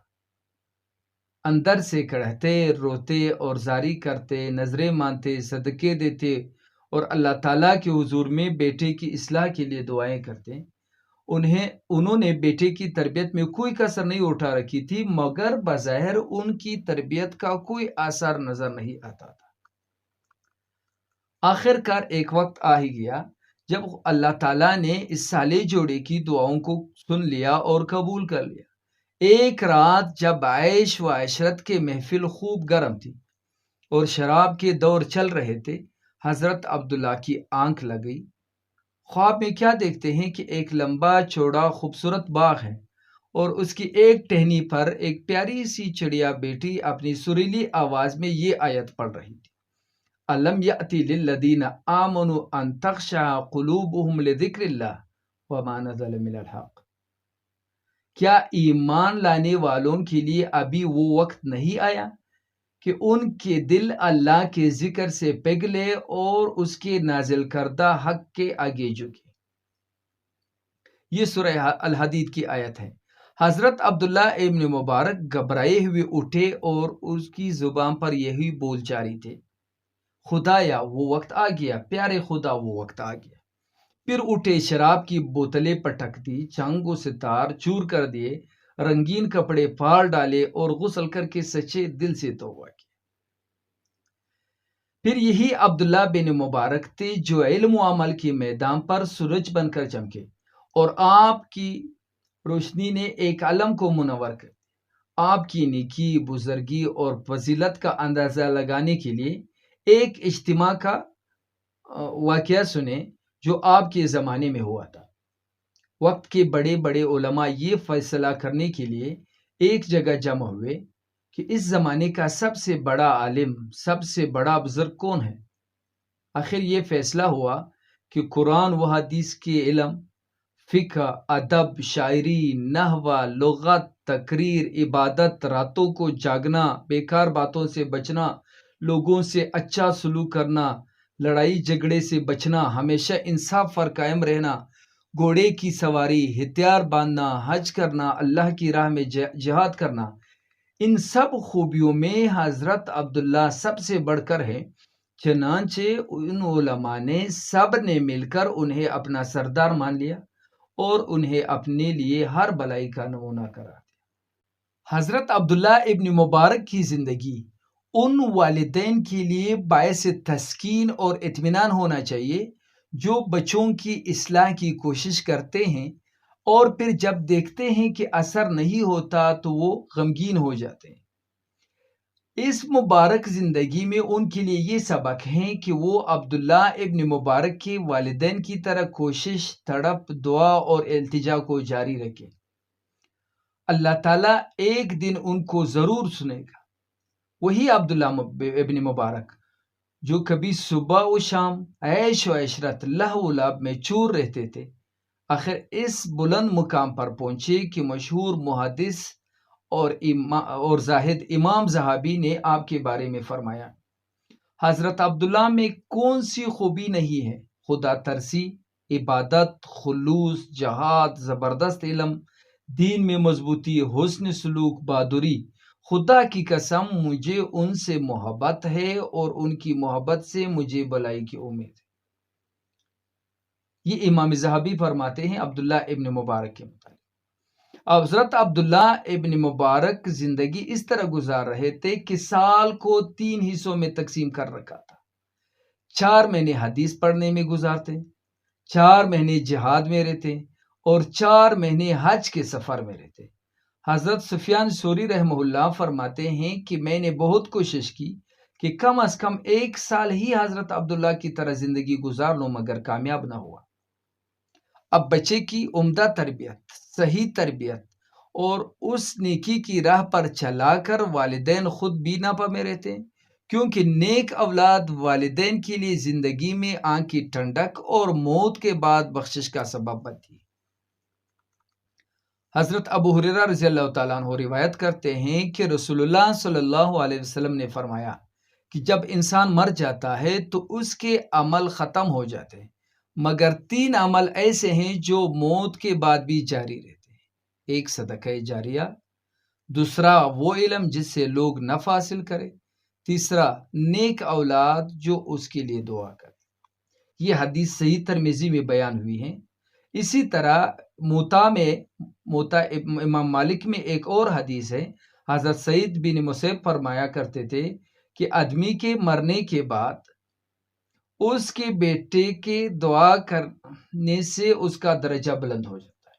اندر سے کڑھتے، روتے اور زاری کرتے، نظریں مانتے، صدقے دیتے اور اللہ تعالیٰ کے حضور میں بیٹے کی اصلاح کے لیے دعائیں کرتے۔ انہوں نے بیٹے کی تربیت میں کوئی کسر نہیں اٹھا رکھی تھی، مگر بظاہر ان کی تربیت کا کوئی اثر نظر نہیں آتا تھا۔ آخر کار ایک وقت آ ہی گیا جب اللہ تعالیٰ نے اس سالے جوڑے کی دعاؤں کو سن لیا اور قبول کر لیا۔ ایک رات جب عیش و عشرت کے محفل خوب گرم تھی اور شراب کے دور چل رہے تھے، حضرت عبداللہ کی آنکھ لگ گئی خواب میں کیا دیکھتے ہیں کہ ایک لمبا چوڑا خوبصورت باغ ہے اور اس کی ایک ٹہنی پر ایک پیاری سی چڑیا بیٹی اپنی سریلی آواز میں یہ آیت پڑھ رہی تھی، الم یأتی للذین آمنوا ان تخشع قلوبهم لذکر اللہ وما نزل من الحق۔ کیا ایمان لانے والوں کے لیے ابھی وہ وقت نہیں آیا کہ ان کے دل اللہ کے ذکر سے پگھلے اور اس کے نازل کردہ حق کے آگے جھکے؟ یہ سورہ الحدید کی آیت ہے۔ حضرت عبداللہ ابن مبارک گھبرائے ہوئے اٹھے اور اس کی زبان پر یہی بول جاری تھے، خدایا وہ وقت آ گیا، پیارے خدا وہ وقت آ گیا۔ پھر اٹھے، شراب کی بوتلیں پٹک دی، چنگ سے تار چور کر دیے، رنگین کپڑے پھاڑ ڈالے اور غسل کر کے سچے دل سے توبہ کی۔ پھر یہی عبداللہ بن مبارک تھے جو علم و عمل کے میدان پر سورج بن کر چمکے اور آپ کی روشنی نے ایک علم کو منور کر دیا۔ آپ کی نیکی، بزرگی اور فضیلت کا اندازہ لگانے کے لیے ایک اجتماع کا واقعہ سنیں جو آپ کے زمانے میں ہوا تھا۔ وقت کے بڑے بڑے علماء یہ فیصلہ کرنے کے لیے ایک جگہ جمع ہوئے کہ اس زمانے کا سب سے بڑا عالم، سب سے بڑا بزرگ کون ہے۔ آخر یہ فیصلہ ہوا کہ قرآن و حدیث کے علم، فقہ، ادب، شاعری، نحو، لغت، تقریر، عبادت، راتوں کو جاگنا، بیکار باتوں سے بچنا، لوگوں سے اچھا سلوک کرنا، لڑائی جھگڑے سے بچنا، ہمیشہ انصاف پر قائم رہنا، گھوڑے کی سواری، ہتھیار باندھنا، حج کرنا، اللہ کی راہ میں جہاد کرنا، ان سب خوبیوں میں حضرت عبداللہ سب سے بڑھ کر ہے۔ چنانچہ ان علماء نے سب نے مل کر انہیں اپنا سردار مان لیا اور انہیں اپنے لیے ہر بلائی کا نمونہ قرار دیا۔ حضرت عبداللہ ابن مبارک کی زندگی ان والدین کے لیے باعث تسکین اور اطمینان ہونا چاہیے جو بچوں کی اصلاح کی کوشش کرتے ہیں اور پھر جب دیکھتے ہیں کہ اثر نہیں ہوتا تو وہ غمگین ہو جاتے ہیں۔ اس مبارک زندگی میں ان کے لیے یہ سبق ہے کہ وہ عبداللہ ابن مبارک کے والدین کی طرح کوشش، تڑپ، دعا اور التجا کو جاری رکھیں۔ اللہ تعالیٰ ایک دن ان کو ضرور سنے گا۔ وہی عبداللہ ابن مبارک جو کبھی صبح و شام عیش و عشرت، لہو و لعب میں چور رہتے تھے، آخر اس بلند مقام پر پہنچے کہ مشہور محدث اور زاہد امام زہابی نے آپ کے بارے میں فرمایا، حضرت عبداللہ میں کون سی خوبی نہیں ہے؟ خدا ترسی، عبادت، خلوص، جہاد، زبردست علم، دین میں مضبوطی، حسن سلوک، بہادری۔ خدا کی قسم مجھے ان سے محبت ہے اور ان کی محبت سے مجھے بھلائی کی امید ہے۔ یہ امام زہابی فرماتے ہیں عبداللہ ابن مبارک کے متعلق۔ حضرت عبداللہ ابن مبارک زندگی اس طرح گزار رہے تھے کہ سال کو 3 حصوں میں تقسیم کر رکھا تھا۔ 4 مہینے حدیث پڑھنے میں گزارتے، 4 مہینے جہاد میں رہتے اور 4 مہینے حج کے سفر میں رہتے۔ حضرت سفیان ثوری رحمہ اللہ فرماتے ہیں کہ میں نے بہت کوشش کی کہ کم از کم 1 سال ہی حضرت عبداللہ کی طرح زندگی گزار لوں، مگر کامیاب نہ ہوا۔ اب بچے کی عمدہ تربیت، صحیح تربیت اور اس نیکی کی راہ پر چلا کر والدین خود بھی ناپا میں رہتے ہیں، کیونکہ نیک اولاد والدین کے لیے زندگی میں آنکھ کی ٹھنڈک اور موت کے بعد بخشش کا سبب بنتی ہے۔ حضرت ابو ہریرہ رضی اللہ تعالیٰ عنہ روایت کرتے ہیں کہ رسول اللہ صلی اللہ علیہ وسلم نے فرمایا کہ جب انسان مر جاتا ہے تو اس کے عمل ختم ہو جاتے ہیں، مگر 3 عمل ایسے ہیں جو موت کے بعد بھی جاری رہتے ہیں۔ ایک صدقہ جاریہ، دوسرا وہ علم جس سے لوگ نفع حاصل کرے، تیسرا نیک اولاد جو اس کے لیے دعا کرے۔ یہ حدیث صحیح ترمذی میں بیان ہوئی ہے۔ اسی طرح موطا امام مالک میں ایک اور حدیث ہے، حضرت سعید بن مسیب فرمایا کرتے تھے کہ آدمی کے مرنے کے بعد اس کے بیٹے کے دعا کرنے سے اس کا درجہ بلند ہو جاتا ہے۔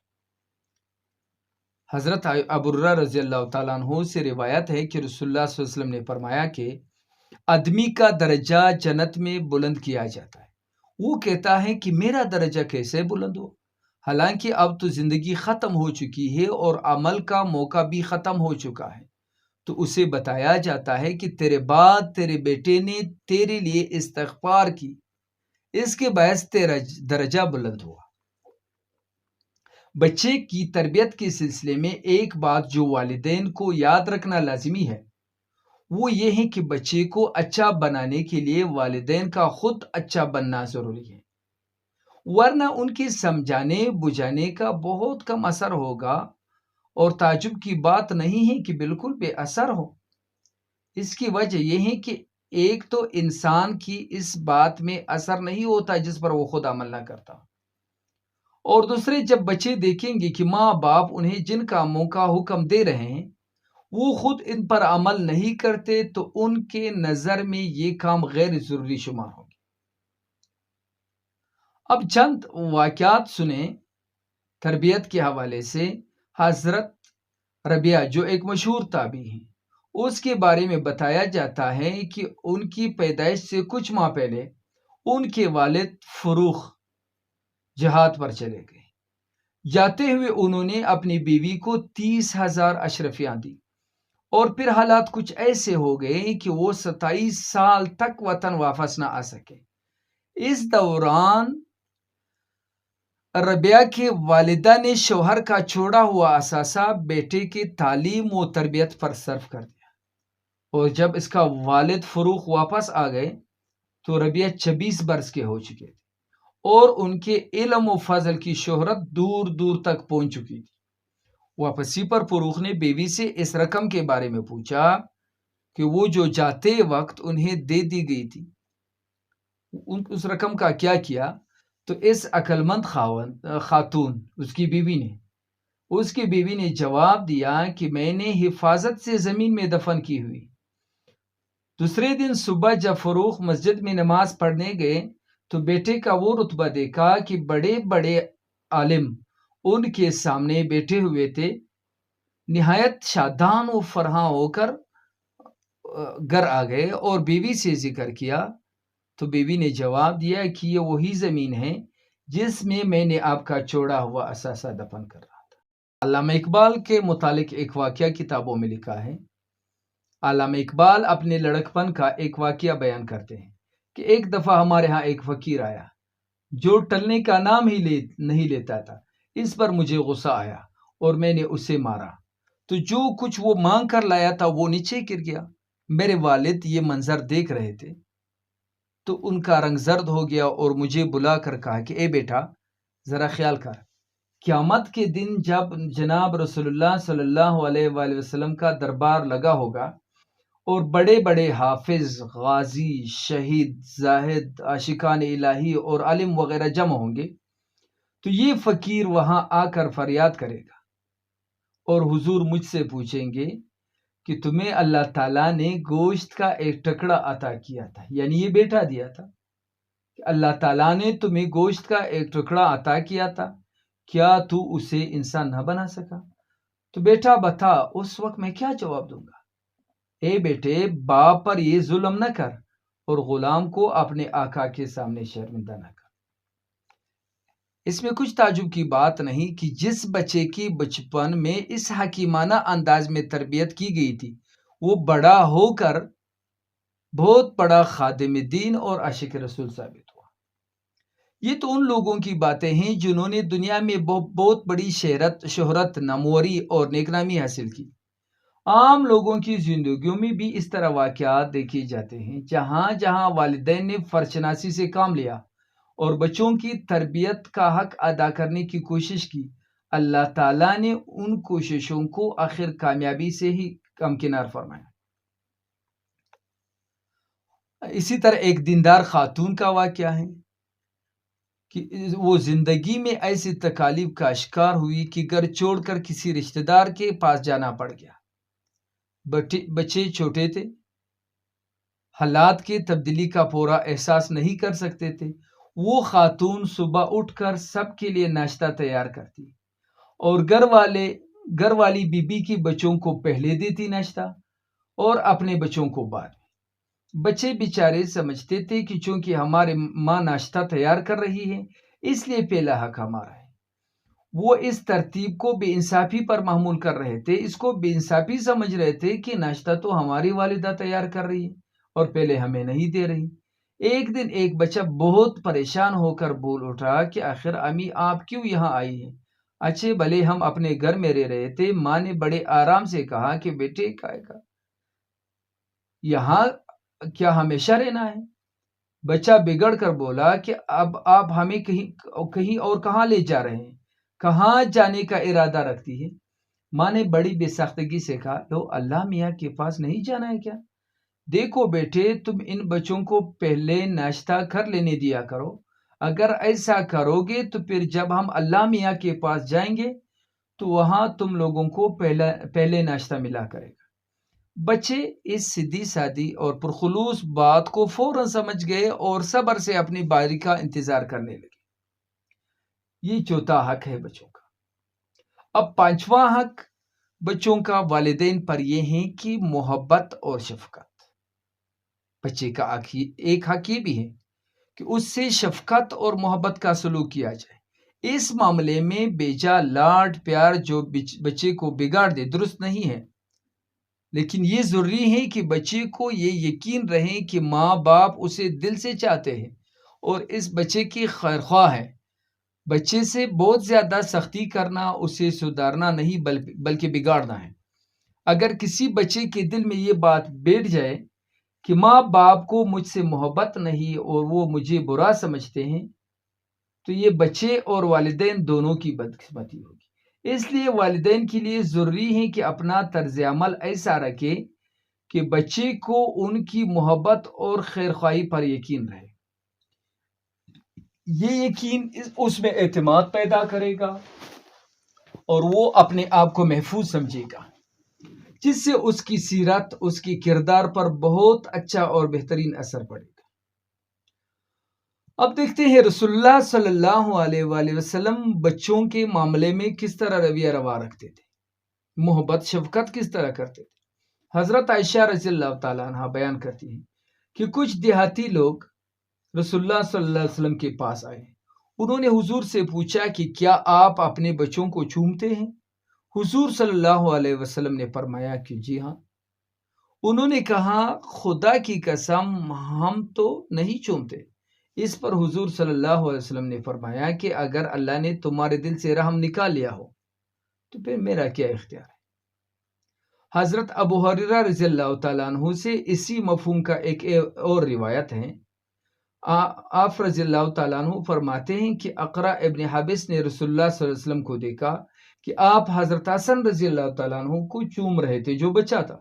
حضرت ابو ہریرہ رضی اللہ تعالیٰ عنہ سے روایت ہے کہ رسول اللہ صلی اللہ علیہ وسلم نے فرمایا کہ آدمی کا درجہ جنت میں بلند کیا جاتا ہے وہ کہتا ہے کہ میرا درجہ کیسے بلند ہو، حالانکہ اب تو زندگی ختم ہو چکی ہے اور عمل کا موقع بھی ختم ہو چکا ہے۔ تو اسے بتایا جاتا ہے کہ تیرے بعد تیرے بیٹے نے تیرے لیے استغفار کی، اس کے باعث تیرا درجہ بلند ہوا۔ بچے کی تربیت کے سلسلے میں ایک بات جو والدین کو یاد رکھنا لازمی ہے وہ یہ ہے کہ بچے کو اچھا بنانے کے لیے والدین کا خود اچھا بننا ضروری ہے، ورنہ ان کے سمجھانے بجھانے کا بہت کم اثر ہوگا، اور تعجب کی بات نہیں ہے کہ بالکل بے اثر ہو۔ اس کی وجہ یہ ہے کہ ایک تو انسان کی اس بات میں اثر نہیں ہوتا جس پر وہ خود عمل نہ کرتا، اور دوسرے جب بچے دیکھیں گے کہ ماں باپ انہیں جن کاموں کا حکم دے رہے ہیں وہ خود ان پر عمل نہیں کرتے تو ان کے نظر میں یہ کام غیر ضروری شمار ہوں گے۔ اب چند واقعات سنیں تربیت کے حوالے سے۔ حضرت ربیعہ جو ایک مشہور تابعی ہیں، اس کے بارے میں بتایا جاتا ہے کہ ان کی پیدائش سے کچھ ماہ پہلے ان کے والد فروخ جہاد پر چلے گئے۔ جاتے ہوئے انہوں نے اپنی بیوی کو 30,000 اشرفیاں دی، اور پھر حالات کچھ ایسے ہو گئے کہ وہ 27 سال تک وطن واپس نہ آ سکے۔ اس دوران ربیعہ کے والدہ نے شوہر کا چھوڑا ہوا اثاثہ بیٹے کی تعلیم و تربیت پر صرف کر دیا، اور جب اس کا والد فروخ واپس آ گئے تو ربیعہ 26 برس کے ہو چکے تھے، اور ان کے علم و فضل کی شہرت دور دور تک پہنچ چکی تھی۔ واپسی پر فروخ نے بیوی سے اس رقم کے بارے میں پوچھا کہ وہ جو جاتے وقت انہیں دے دی گئی تھی اس رقم کا کیا کیا؟ تو اس عقل مند خاتون اس کی بیوی نے جواب دیا کہ میں نے حفاظت سے زمین میں دفن کی ہوئی۔ دوسرے دن صبح جب فروخ مسجد میں نماز پڑھنے گئے تو بیٹے کا وہ رتبہ دیکھا کہ بڑے بڑے عالم ان کے سامنے بیٹھے ہوئے تھے۔ نہایت شادان و فرحاں ہو کر گھر آ گئے اور بیوی سے ذکر کیا تو بیوی نے جواب دیا کہ یہ وہی زمین ہے جس میں نے آپ کا چھوڑا ہوا اثاثہ دفن کر رہا تھا۔ علامہ اقبال کے متعلق ایک واقعہ کتابوں میں لکھا ہے۔ علامہ اقبال اپنے لڑکپن کا ایک واقعہ بیان کرتے ہیں کہ ایک دفعہ ہمارے ہاں ایک فقیر آیا جو ٹلنے کا نام ہی نہیں لیتا تھا۔ اس پر مجھے غصہ آیا اور میں نے اسے مارا، تو جو کچھ وہ مانگ کر لایا تھا وہ نیچے گر گیا۔ میرے والد یہ منظر دیکھ رہے تھے تو ان کا رنگ زرد ہو گیا اور مجھے بلا کر کہا کہ اے بیٹا ذرا خیال کر، قیامت کے دن جب جناب رسول اللہ صلی اللہ علیہ وآلہ وسلم کا دربار لگا ہوگا اور بڑے بڑے حافظ، غازی، شہید، زاہد، عاشقان الہی اور عالم وغیرہ جمع ہوں گے تو یہ فقیر وہاں آ کر فریاد کرے گا اور حضور مجھ سے پوچھیں گے کہ تمہیں اللہ تعالیٰ نے گوشت کا ایک ٹکڑا عطا کیا تھا، یعنی یہ بیٹا دیا تھا کہ اللہ تعالیٰ نے تمہیں گوشت کا ایک ٹکڑا عطا کیا تھا، کیا تو اسے انسان نہ بنا سکا؟ تو بیٹا بتا اس وقت میں کیا جواب دوں گا؟ اے بیٹے باپ پر یہ ظلم نہ کر اور غلام کو اپنے آقا کے سامنے شرمندہ نہ کر۔ اس میں کچھ تعجب کی بات نہیں کہ جس بچے کی بچپن میں اس حکیمانہ انداز میں تربیت کی گئی تھی وہ بڑا ہو کر بہت بڑا خادم دین اور عاشق رسول ثابت ہوا۔ یہ تو ان لوگوں کی باتیں ہیں جنہوں نے دنیا میں بہت بڑی شہرت، ناموری اور نیکنامی حاصل کی۔ عام لوگوں کی زندگیوں میں بھی اس طرح واقعات دیکھے جاتے ہیں جہاں جہاں والدین نے فرشناسی سے کام لیا اور بچوں کی تربیت کا حق ادا کرنے کی کوشش کی، اللہ تعالیٰ نے ان کوششوں کو آخر کامیابی سے ہی ہمکنار فرمایا۔ اسی طرح ایک دیندار خاتون کا واقعہ ہے کہ وہ زندگی میں ایسی تکالیف کا شکار ہوئی کہ گھر چھوڑ کر کسی رشتہ دار کے پاس جانا پڑ گیا۔ بچے چھوٹے تھے، حالات کی تبدیلی کا پورا احساس نہیں کر سکتے تھے۔ وہ خاتون صبح اٹھ کر سب کے لیے ناشتہ تیار کرتی اور گھر والی بی بی کی بچوں کو پہلے دیتی ناشتہ اور اپنے بچوں کو بعد میں۔ بچے بیچارے سمجھتے تھے کہ چونکہ ہمارے ماں ناشتہ تیار کر رہی ہے اس لیے پہلا حق ہمارا ہے۔ وہ اس ترتیب کو بے انصافی پر محمول کر رہے تھے، اس کو بے انصافی سمجھ رہے تھے کہ ناشتہ تو ہماری والدہ تیار کر رہی ہے اور پہلے ہمیں نہیں دے رہی۔ ایک دن ایک بچہ بہت پریشان ہو کر بول اٹھا کہ آخر امی آپ کیوں یہاں آئی ہیں؟ اچھے بھلے ہم اپنے گھر میں رہ رہے تھے، ماں نے بڑے آرام سے کہا کہ بیٹے یہاں کیا ہمیشہ رہنا ہے؟ بچہ بگڑ کر بولا کہ اب آپ ہمیں کہیں اور کہاں لے جا رہے ہیں؟ کہاں جانے کا ارادہ رکھتی ہے؟ ماں نے بڑی بے سختگی سے کہا تو اللہ میاں کے پاس نہیں جانا ہے کیا؟ دیکھو بیٹے، تم ان بچوں کو پہلے ناشتہ کر لینے دیا کرو۔ اگر ایسا کرو گے تو پھر جب ہم اللہ میاں کے پاس جائیں گے تو وہاں تم لوگوں کو پہلے ناشتہ ملا کرے گا۔ بچے اس سیدھی سادی اور پرخلوص بات کو فوراً سمجھ گئے اور صبر سے اپنی باری کا انتظار کرنے لگے۔ یہ چوتھا حق ہے بچوں کا۔ اب پانچواں حق بچوں کا والدین پر یہ ہے کہ محبت اور شفقت۔ بچے کا ایک حق یہ بھی ہے کہ اس سے شفقت اور محبت کا سلوک کیا جائے۔ اس معاملے میں بیجا لاڈ پیار جو بچے کو بگاڑ دے درست نہیں ہے، لیکن یہ ضروری ہے کہ بچے کو یہ یقین رہے کہ ماں باپ اسے دل سے چاہتے ہیں اور اس بچے کی خیر خواہ ہے۔ بچے سے بہت زیادہ سختی کرنا اسے سدھارنا نہیں بلکہ بگاڑنا ہے۔ اگر کسی بچے کے دل میں یہ بات بیٹھ جائے کہ ماں باپ کو مجھ سے محبت نہیں اور وہ مجھے برا سمجھتے ہیں تو یہ بچے اور والدین دونوں کی بدقسمتی ہوگی۔ اس لیے والدین کے لیے ضروری ہے کہ اپنا طرز عمل ایسا رکھے کہ بچے کو ان کی محبت اور خیرخواہی پر یقین رہے۔ یہ یقین اس میں اعتماد پیدا کرے گا اور وہ اپنے آپ کو محفوظ سمجھے گا، جس سے اس کی سیرت، اس کی کردار پر بہت اچھا اور بہترین اثر پڑے گا۔ اب دیکھتے ہیں رسول اللہ صلی اللہ علیہ وآلہ وسلم بچوں کے معاملے میں کس طرح رویہ روا رکھتے تھے، محبت شفقت کس طرح کرتے تھے۔ حضرت عائشہ رضی اللہ تعالیٰ عنہ بیان کرتی ہیں کہ کچھ دیہاتی لوگ رسول اللہ صلی اللہ علیہ وسلم کے پاس آئے۔ انہوں نے حضور سے پوچھا کہ کیا آپ اپنے بچوں کو چومتے ہیں؟ حضور صلی اللہ علیہ وسلم نے فرمایا کہ جی ہاں۔ انہوں نے کہا خدا کی قسم ہم تو نہیں چومتے۔ اس پر حضور صلی اللہ علیہ وسلم نے فرمایا کہ اگر اللہ نے تمہارے دل سے رحم نکال لیا ہو تو پھر میرا کیا اختیار ہے۔ حضرت ابو ہریرہ رضی اللہ تعالیٰ عنہ سے اسی مفہوم کا ایک اور روایت ہے۔ آپ رضی اللہ تعالیٰ عنہ فرماتے ہیں کہ اقرا ابن حابس نے رسول اللہ صلی اللہ علیہ وسلم کو دیکھا کہ آپ حضرت حسن رضی اللہ تعالیٰ عنہ کو چوم رہے تھے جو بچہ تھا۔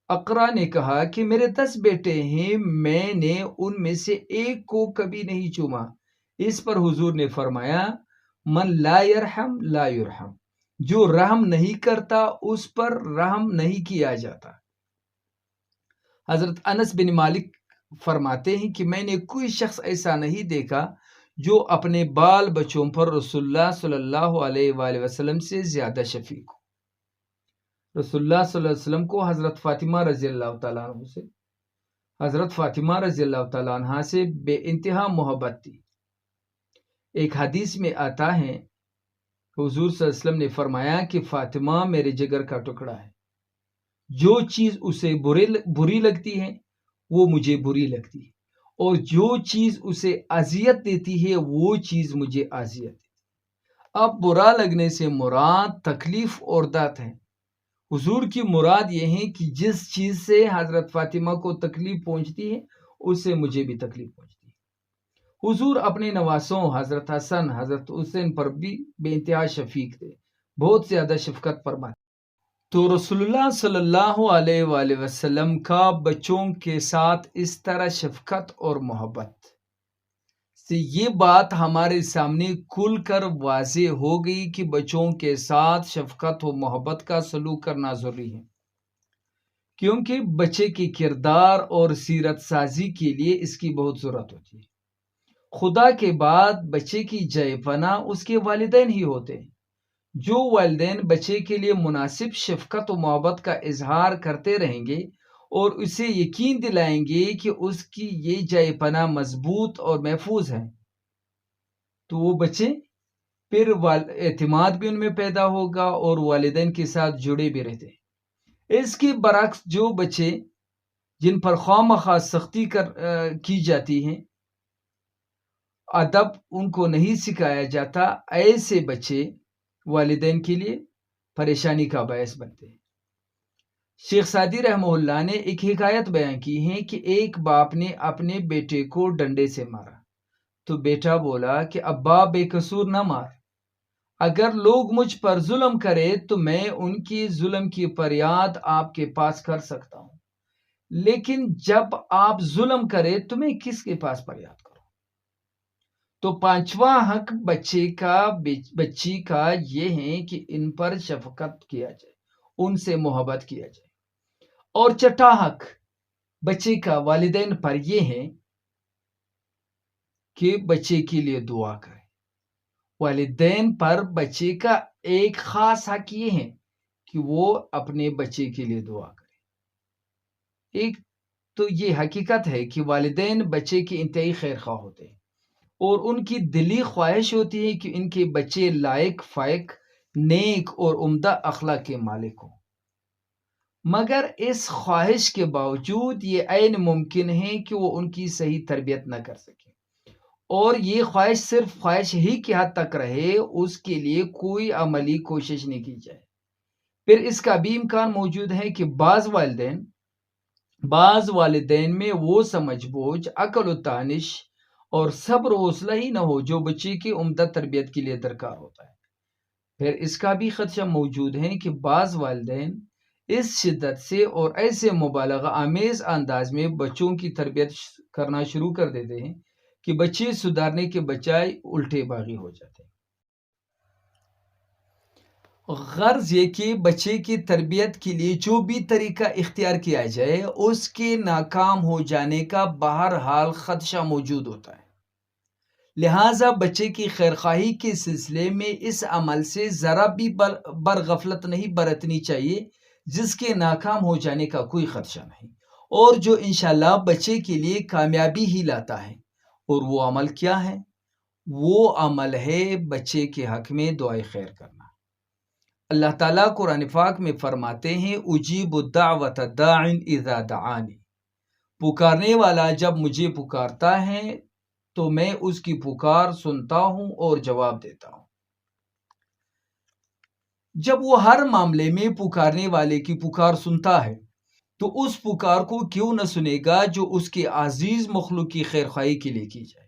اقرا نے کہا کہ میرے 10 بیٹے ہیں، میں نے ان میں سے ایک کو کبھی نہیں چوما۔ اس پر حضور نے فرمایا من لا یرحم لا یرحم، جو رحم نہیں کرتا اس پر رحم نہیں کیا جاتا۔ حضرت انس بن مالک فرماتے ہیں کہ میں نے کوئی شخص ایسا نہیں دیکھا جو اپنے بال بچوں پر رسول اللہ صلی اللہ علیہ وآلہ وسلم سے زیادہ شفیق ہو۔ رسول اللہ صلی اللہ علیہ وسلم کو حضرت فاطمہ رضی اللہ تعالیٰ عنہ سے بے انتہا محبت تھی۔ ایک حدیث میں آتا ہے حضور صلی اللہ علیہ وسلم نے فرمایا کہ فاطمہ میرے جگر کا ٹکڑا ہے، جو چیز اسے بری لگتی ہے وہ مجھے بری لگتی ہے، اور جو چیز اسے اذیت دیتی ہے وہ چیز مجھے اذیت دیتی ہے۔ اب برا لگنے سے مراد تکلیف اور درد ہے۔ حضور کی مراد یہ ہے کہ جس چیز سے حضرت فاطمہ کو تکلیف پہنچتی ہے اس سے مجھے بھی تکلیف پہنچتی ہے۔ حضور اپنے نواسوں حضرت حسن حضرت حسین پر بھی بے انتہا شفیق تھے، بہت زیادہ شفقت فرماتے۔ تو رسول اللہ صلی اللہ علیہ وآلہ وسلم کا بچوں کے ساتھ اس طرح شفقت اور محبت سے یہ بات ہمارے سامنے کھل کر واضح ہو گئی کہ بچوں کے ساتھ شفقت و محبت کا سلوک کرنا ضروری ہے، کیونکہ بچے کے کردار اور سیرت سازی کے لیے اس کی بہت ضرورت ہوتی ہے۔ خدا کے بعد بچے کی جائے پناہ اس کے والدین ہی ہوتے ہیں۔ جو والدین بچے کے لیے مناسب شفقت و محبت کا اظہار کرتے رہیں گے اور اسے یقین دلائیں گے کہ اس کی یہ جائے پناہ مضبوط اور محفوظ ہے، تو وہ بچے پھر اعتماد بھی ان میں پیدا ہوگا اور والدین کے ساتھ جڑے بھی رہتے ہیں۔ اس کے برعکس جو بچے جن پر خواہ مخواہ سختی کی جاتی ہے، ادب ان کو نہیں سکھایا جاتا، ایسے بچے والدین کے لیے پریشانی کا باعث بنتے ہیں۔ شیخ سعدی رحمہ اللہ نے ایک حکایت بیان کی ہے کہ ایک باپ نے اپنے بیٹے کو ڈنڈے سے مارا تو بیٹا بولا کہ ابا بے قصور نہ مار، اگر لوگ مجھ پر ظلم کرے تو میں ان کی ظلم کی فریاد آپ کے پاس کر سکتا ہوں، لیکن جب آپ ظلم کرے تو میں کس کے پاس فریاد کروں؟ تو پانچواں حق بچی کا یہ ہے کہ ان پر شفقت کیا جائے، ان سے محبت کیا جائے۔ اور چھٹا حق بچے کا والدین پر یہ ہے کہ بچے کے لیے دعا کرے۔ والدین پر بچے کا ایک خاص حق یہ ہے کہ وہ اپنے بچے کے لیے دعا کرے۔ ایک تو یہ حقیقت ہے کہ والدین بچے کے انتہائی خیر خواہ ہوتے ہیں اور ان کی دلی خواہش ہوتی ہے کہ ان کے بچے لائق فائق، نیک اور عمدہ اخلاق کے مالک ہوں، مگر اس خواہش کے باوجود یہ عین ممکن ہے کہ وہ ان کی صحیح تربیت نہ کر سکے، اور یہ خواہش صرف خواہش ہی کی حد تک رہے، اس کے لیے کوئی عملی کوشش نہیں کی جائے۔ پھر اس کا بھی امکان موجود ہے کہ بعض والدین میں وہ سمجھ بوجھ، عقل و دانش اور صبر و حوصلہ ہی نہ ہو جو بچے کی عمدہ تربیت کے لیے درکار ہوتا ہے۔ پھر اس کا بھی خدشہ موجود ہے کہ بعض والدین اس شدت سے اور ایسے مبالغہ آمیز انداز میں بچوں کی تربیت کرنا شروع کر دیتے ہیں کہ بچے سدھارنے کے بجائے الٹے باغی ہو جاتے ہیں۔ غرض یہ کہ بچے کی تربیت کے لیے جو بھی طریقہ اختیار کیا جائے، اس کے ناکام ہو جانے کا بہرحال خدشہ موجود ہوتا ہے۔ لہٰذا بچے کی خیرخواہی کے سلسلے میں اس عمل سے ذرا بھی برغفلت نہیں برتنی چاہیے جس کے ناکام ہو جانے کا کوئی خدشہ نہیں، اور جو انشاءاللہ بچے کے لیے کامیابی ہی لاتا ہے۔ اور وہ عمل کیا ہے؟ وہ عمل ہے بچے کے حق میں دعائے خیر کرنا۔ اللہ تعالیٰ قرآن پاک میں فرماتے ہیں اجیب الدعوۃ الداع اذا دعانی، پکارنے والا جب مجھے پکارتا ہے تو میں اس کی پکار سنتا ہوں اور جواب دیتا ہوں۔ جب وہ ہر معاملے میں پکارنے والے کی پکار سنتا ہے تو اس پکار کو کیوں نہ سنے گا جو اس کے عزیز مخلوق کی خیرخواہی کے لیے کی جائے۔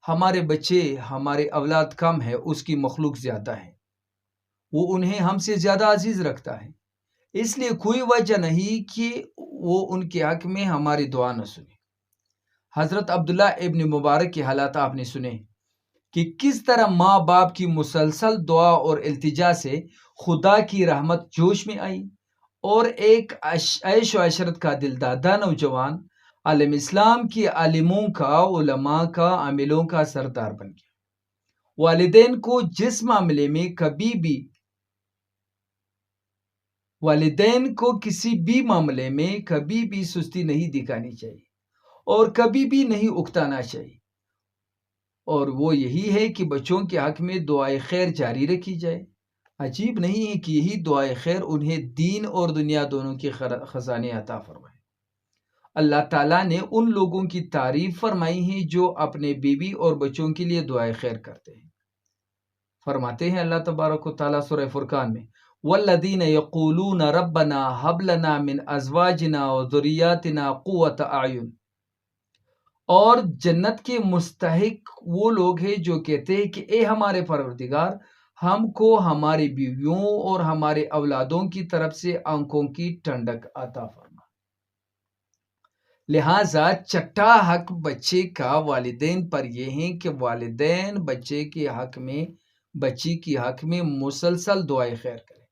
ہمارے بچے، ہمارے اولاد کم ہے، اس کی مخلوق زیادہ ہے، وہ انہیں ہم سے زیادہ عزیز رکھتا ہے، اس لیے کوئی وجہ نہیں کہ وہ ان کے حق میں ہماری دعا نہ سنے۔ حضرت عبداللہ ابن مبارک کے حالات آپ نے سنے کہ کس طرح ماں باپ کی مسلسل دعا اور التجا سے خدا کی رحمت جوش میں آئی اور ایک عیش و عشرت کا دلدادہ نوجوان عالم اسلام کی عالموں کا، علماء کا، عاملوں کا سردار بن گیا۔ والدین کو کسی بھی معاملے میں کبھی بھی سستی نہیں دکھانی چاہیے اور کبھی بھی نہیں اکتانا چاہیے، اور وہ یہی ہے کہ بچوں کے حق میں دعائے خیر جاری رکھی جائے۔ عجیب نہیں ہے کہ یہی دعائے خیر انہیں دین اور دنیا دونوں کے خزانے عطا فرمائے۔ اللہ تعالیٰ نے ان لوگوں کی تعریف فرمائی ہے جو اپنے بیوی اور بچوں کے لیے دعائے خیر کرتے ہیں۔ فرماتے ہیں اللہ تبارک و تعالیٰ سورہ فرقان میں والذین یقولون ربنا ہب لنا من ازواجنا وذریاتنا قرۃ اعین، اور جنت کے مستحق وہ لوگ ہیں جو کہتے ہیں کہ اے ہمارے پروردگار، ہم کو ہماری بیویوں اور ہمارے اولادوں کی طرف سے آنکھوں کی ٹھنڈک عطا فرما۔ لہٰذا چھٹا حق بچے کا والدین پر یہ ہے کہ والدین بچے کے حق میں مسلسل دعائے خیر کریں۔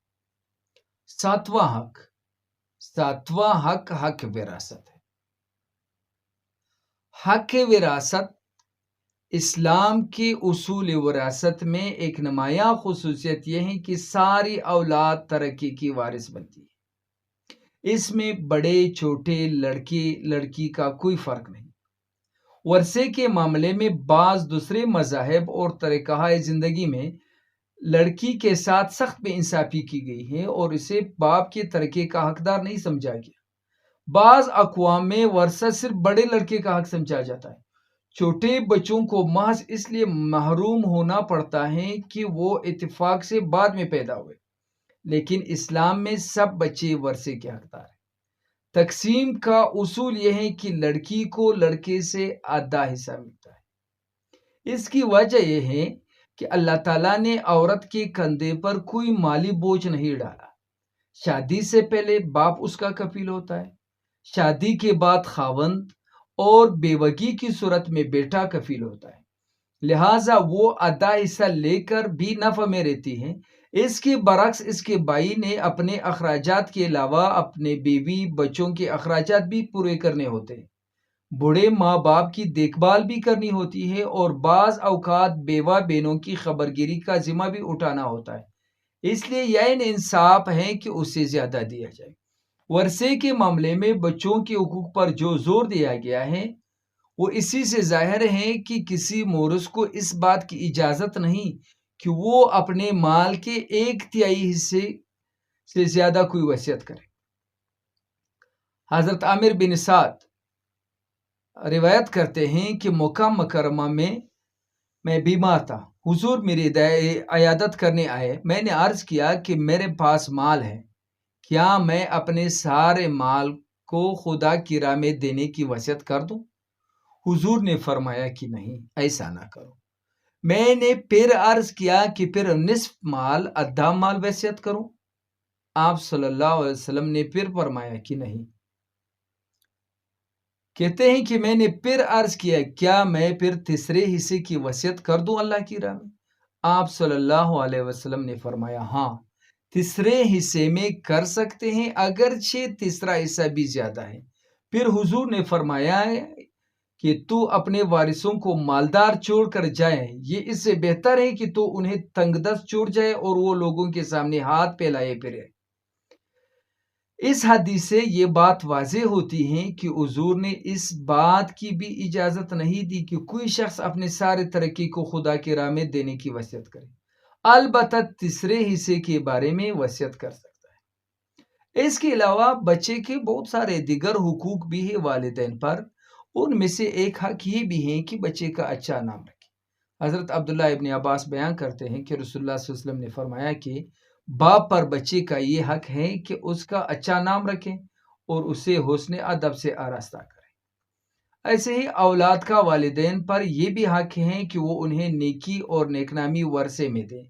ساتواں حق حق وراثت ہے۔ حق وراثت اسلام کے اصول وراثت میں ایک نمایاں خصوصیت یہ ہے کہ ساری اولاد ترقی کی وارث بنتی ہے۔ اس میں بڑے چھوٹے لڑکے لڑکی کا کوئی فرق نہیں۔ ورثے کے معاملے میں بعض دوسرے مذاہب اور طریقہ زندگی میں لڑکی کے ساتھ سخت بے انصافی کی گئی ہے اور اسے باپ کے ترکے کا حقدار نہیں سمجھا گیا۔ بعض اقوام میں ورثہ صرف بڑے لڑکے کا حق سمجھا جاتا ہے۔ چھوٹے بچوں کو محض اس لیے محروم ہونا پڑتا ہے کہ وہ اتفاق سے بعد میں پیدا ہوئے، لیکن اسلام میں سب بچے ورثے کے حقدار ہیں۔ تقسیم کا اصول یہ ہے کہ لڑکی کو لڑکے سے آدھا حصہ ملتا ہے۔ اس کی وجہ یہ ہے کہ اللہ تعالیٰ نے عورت کے کندھے پر کوئی مالی بوجھ نہیں ڈالا۔ شادی سے پہلے باپ اس کا کفیل ہوتا ہے، شادی کے بعد خاوند اور بیوگی کی صورت میں بیٹا کفیل ہوتا ہے، لہٰذا وہ آدھا حصہ لے کر بھی نفع میں رہتی ہے۔ اس کے برعکس اس کے بھائی نے اپنے اخراجات کے علاوہ اپنے بیوی بچوں کے اخراجات بھی پورے کرنے ہوتے ہیں، بوڑھے ماں باپ کی دیکھ بھال بھی کرنی ہوتی ہے اور بعض اوقات بیوہ بہنوں کی خبرگیری کا ذمہ بھی اٹھانا ہوتا ہے۔ اس لیے یہ انصاف ہے کہ اسے زیادہ دیا جائے۔ ورثے کے معاملے میں بچوں کے حقوق پر جو زور دیا گیا ہے وہ اسی سے ظاہر ہے کہ کسی مورث کو اس بات کی اجازت نہیں کہ وہ اپنے مال کے 1/3 حصے سے زیادہ کوئی وصیت کرے۔ حضرت عامر بن سعد روایت کرتے ہیں کہ مکہ مکرمہ میں بیمار تھا، حضور میری عیادت کرنے آئے۔ میں نے عرض کیا کہ میرے پاس مال ہے، کیا میں اپنے سارے مال کو خدا کی راہ میں دینے کی وصیت کر دوں؟ حضور نے فرمایا کہ نہیں، ایسا نہ کرو۔ میں نے پھر عرض کیا کہ پھر نصف مال آدھا مال وصیت کروں؟ آپ صلی اللہ علیہ وسلم نے پھر فرمایا کہ نہیں۔ کہتے ہیں کہ میں نے پھر عرض کیا کیا میں پھر تیسرے حصے کی وصیت کر دوں اللہ کی راہ میں؟ آپ صلی اللہ علیہ وسلم نے فرمایا ہاں، تیسرے حصے میں کر سکتے ہیں، اگرچہ تیسرا حصہ بھی زیادہ ہے۔ پھر حضور نے فرمایا کہ تو اپنے وارثوں کو مالدار چھوڑ کر جائے، یہ اس سے بہتر ہے کہ تو انہیں تنگ دست چھوڑ جائے اور وہ لوگوں کے سامنے ہاتھ پھیلائے پھرے۔ اس حدیث سے یہ بات واضح ہوتی ہے کہ حضور نے اس بات کی بھی اجازت نہیں دی کہ کوئی شخص اپنے سارے ترقی کو خدا کی راہ میں دینے کی وصیت کرے، البتہ تیسرے حصے کے بارے میں وصیت کر سکتا ہے۔ اس کے علاوہ بچے کے بہت سارے دیگر حقوق بھی ہیں والدین پر۔ ان میں سے ایک حق یہ بھی ہے کہ بچے کا اچھا نام رکھے۔ حضرت عبداللہ ابن عباس بیان کرتے ہیں کہ رسول اللہ صلی اللہ علیہ وسلم نے فرمایا کہ باپ پر بچے کا یہ حق ہے کہ اس کا اچھا نام رکھے اور اسے حسن ادب سے آراستہ کرے۔ ایسے ہی اولاد کا والدین پر یہ بھی حق ہے کہ وہ انہیں نیکی اور نیکنامی ورثے میں دے،